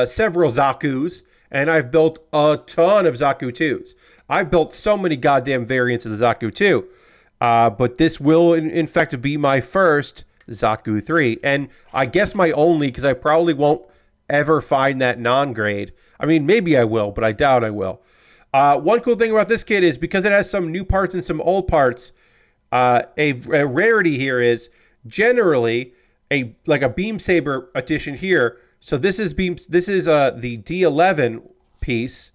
several Zakus, and I've built a ton of Zaku 2s. I've built so many goddamn variants of the Zaku 2. But this will, in fact, be my first Zaku 3. And I guess my only, because I probably won't ever find that non-grade. I mean, maybe I will, but I doubt I will. One cool thing about this kit is because it has some new parts and some old parts, a rarity here is generally like a beam saber edition here. So this is the D11 piece,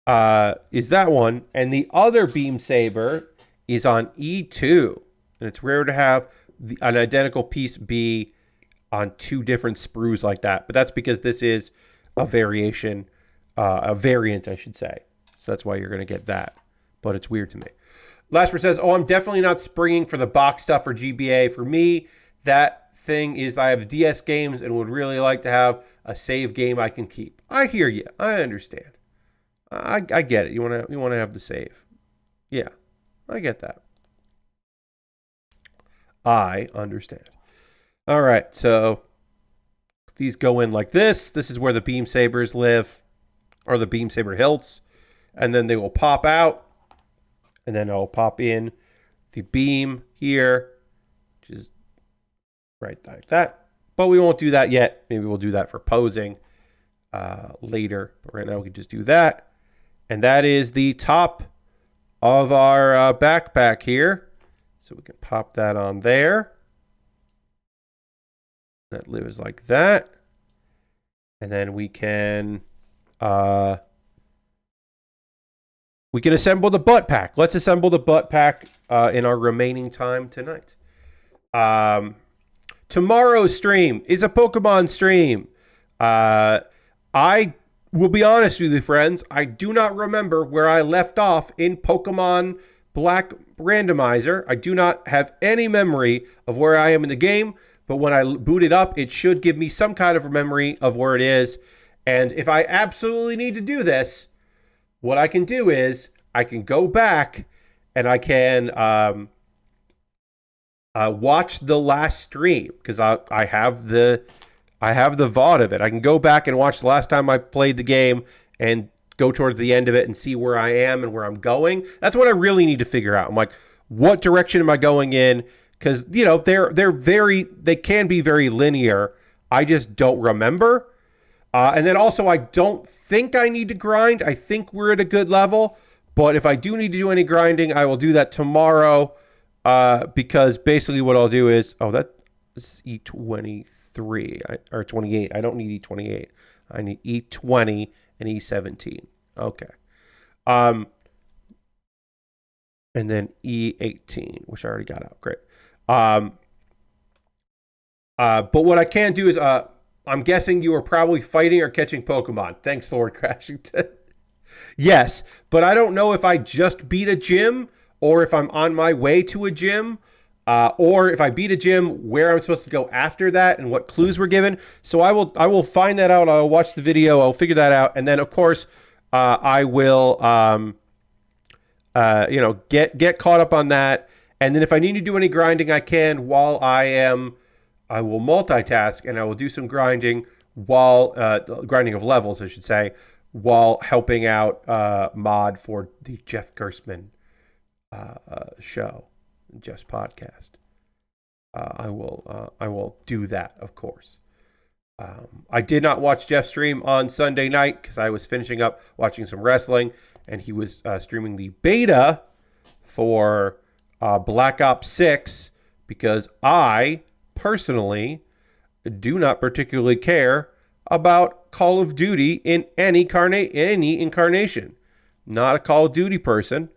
is that one, and the other beam saber is on E2, and it's rare to have an identical piece be on two different sprues like that. But that's because this is a variation, a variant, I should say. So that's why you're going to get that. But it's weird to me. Lasper says, oh, I'm definitely not springing for the box stuff for GBA. For me, that thing is I have DS games and would really like to have a save game I can keep. I hear you. I understand. I get it. You want to have the save. Yeah, I get that. I understand. All right, so these go in like this. This is where the beam sabers live, or the beam saber hilts, and then they will pop out, and then I'll pop in the beam here, which is right like that. But we won't do that yet. Maybe we'll do that for posing later. But right now we can just do that, and that is the top of our backpack here. So we can pop that on there. That lives like that. And then we can assemble the butt pack. Let's assemble the butt pack in our remaining time tonight. Tomorrow's stream is a Pokemon stream. I will be honest with you, friends. I do not remember where I left off in Pokemon Black Randomizer. I do not have any memory of where I am in the game. But when I boot it up, it should give me some kind of memory of where it is. And if I absolutely need to do this, what I can do is I can go back and I can watch the last stream, because I have the VOD of it. I can go back and watch the last time I played the game and go towards the end of it and see where I am and where I'm going. That's what I really need to figure out. I'm like, what direction am I going in? Because, you know, they can be very linear. I just don't remember. And then also, I don't think I need to grind. I think we're at a good level. But if I do need to do any grinding, I will do that tomorrow. Because basically what I'll do is, this is E23 or 28. I don't need E28. I need E20 and E17. Okay. And then E18, which I already got out. Great. But what I can do is, I'm guessing you are probably fighting or catching Pokemon. Thanks, Lord Crashington. Yes, but I don't know if I just beat a gym or if I'm on my way to a gym, or if I beat a gym, where I'm supposed to go after that and what clues were given. So I will find that out. I'll watch the video. I'll figure that out. And then, of course, I will, get caught up on that. And then if I need to do any grinding, I can while I will multitask, and I will do some grinding while, grinding of levels, I should say, while helping out Mod for the Jeff Gerstmann show, Jeff's podcast. I will do that, of course. I did not watch Jeff's stream on Sunday night because I was finishing up watching some wrestling, and he was streaming the beta for Black Ops 6, because I personally do not particularly care about Call of Duty in any incarnation. Not a Call of Duty person.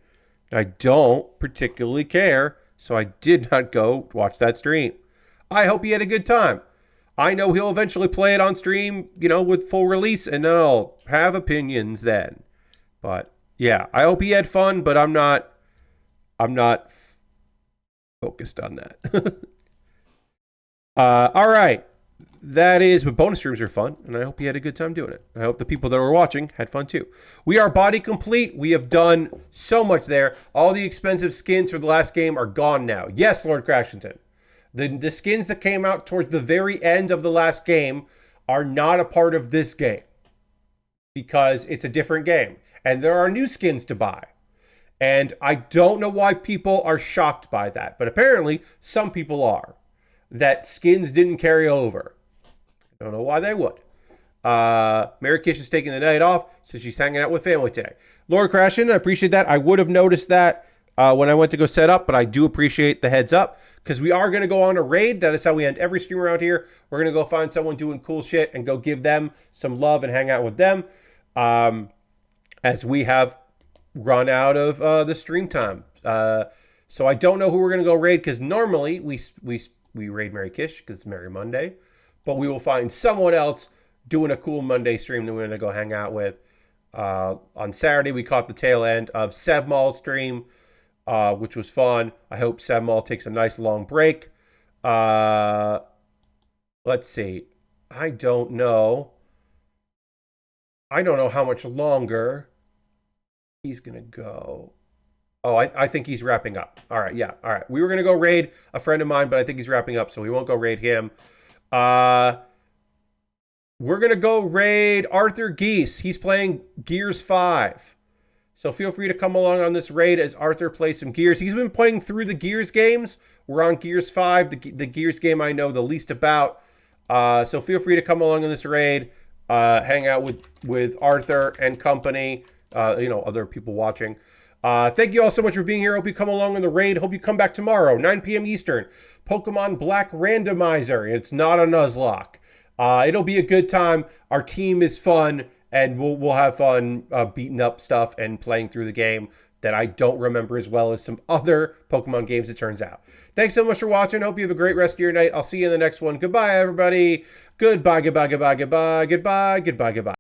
I don't particularly care, so I did not go watch that stream. I hope he had a good time. I know he'll eventually play it on stream, with full release, and I'll have opinions then. But yeah, I hope he had fun, but I'm not focused on that. All right. But bonus streams are fun, and I hope you had a good time doing it. I hope the people that were watching had fun too. We are body complete. We have done so much there. All the expensive skins for the last game are gone now. Yes, Lord Crashington. The skins that came out towards the very end of the last game are not a part of this game, because it's a different game. And there are new skins to buy. And I don't know why people are shocked by that, but apparently some people are. That skins didn't carry over. I don't know why they would. Mary Kish is taking the night off, so she's hanging out with family today. Laura Crashin, I appreciate that. I would have noticed that when I went to go set up, but I do appreciate the heads up because we are going to go on a raid. That is how we end every stream around here. We're going to go find someone doing cool shit and go give them some love and hang out with them as we have run out of the stream time. So I don't know who we're going to go raid because normally we raid Mary Kish because it's Merry Monday, but we will find someone else doing a cool Monday stream that we're going to go hang out with. On Saturday, we caught the tail end of Sebmal's stream, which was fun. I hope Sebmal takes a nice long break. Let's see. I don't know how much longer he's going to go. Oh, I think he's wrapping up. All right, yeah, all right. We were going to go raid a friend of mine, but I think he's wrapping up, so we won't go raid him. We're going to go raid Arthur Geese. He's playing Gears 5. So feel free to come along on this raid as Arthur plays some Gears. He's been playing through the Gears games. We're on Gears 5, the Gears game I know the least about. So feel free to come along on this raid, hang out with Arthur and company, other people watching. Thank you all so much for being here. Hope you come along on the raid. Hope you come back tomorrow, 9 p.m. Eastern. Pokemon Black Randomizer. It's not a Nuzlocke. It'll be a good time. Our team is fun, and we'll have fun beating up stuff and playing through the game that I don't remember as well as some other Pokemon games, it turns out. Thanks so much for watching. Hope you have a great rest of your night. I'll see you in the next one. Goodbye, everybody. Goodbye, goodbye, goodbye, goodbye, goodbye, goodbye, goodbye.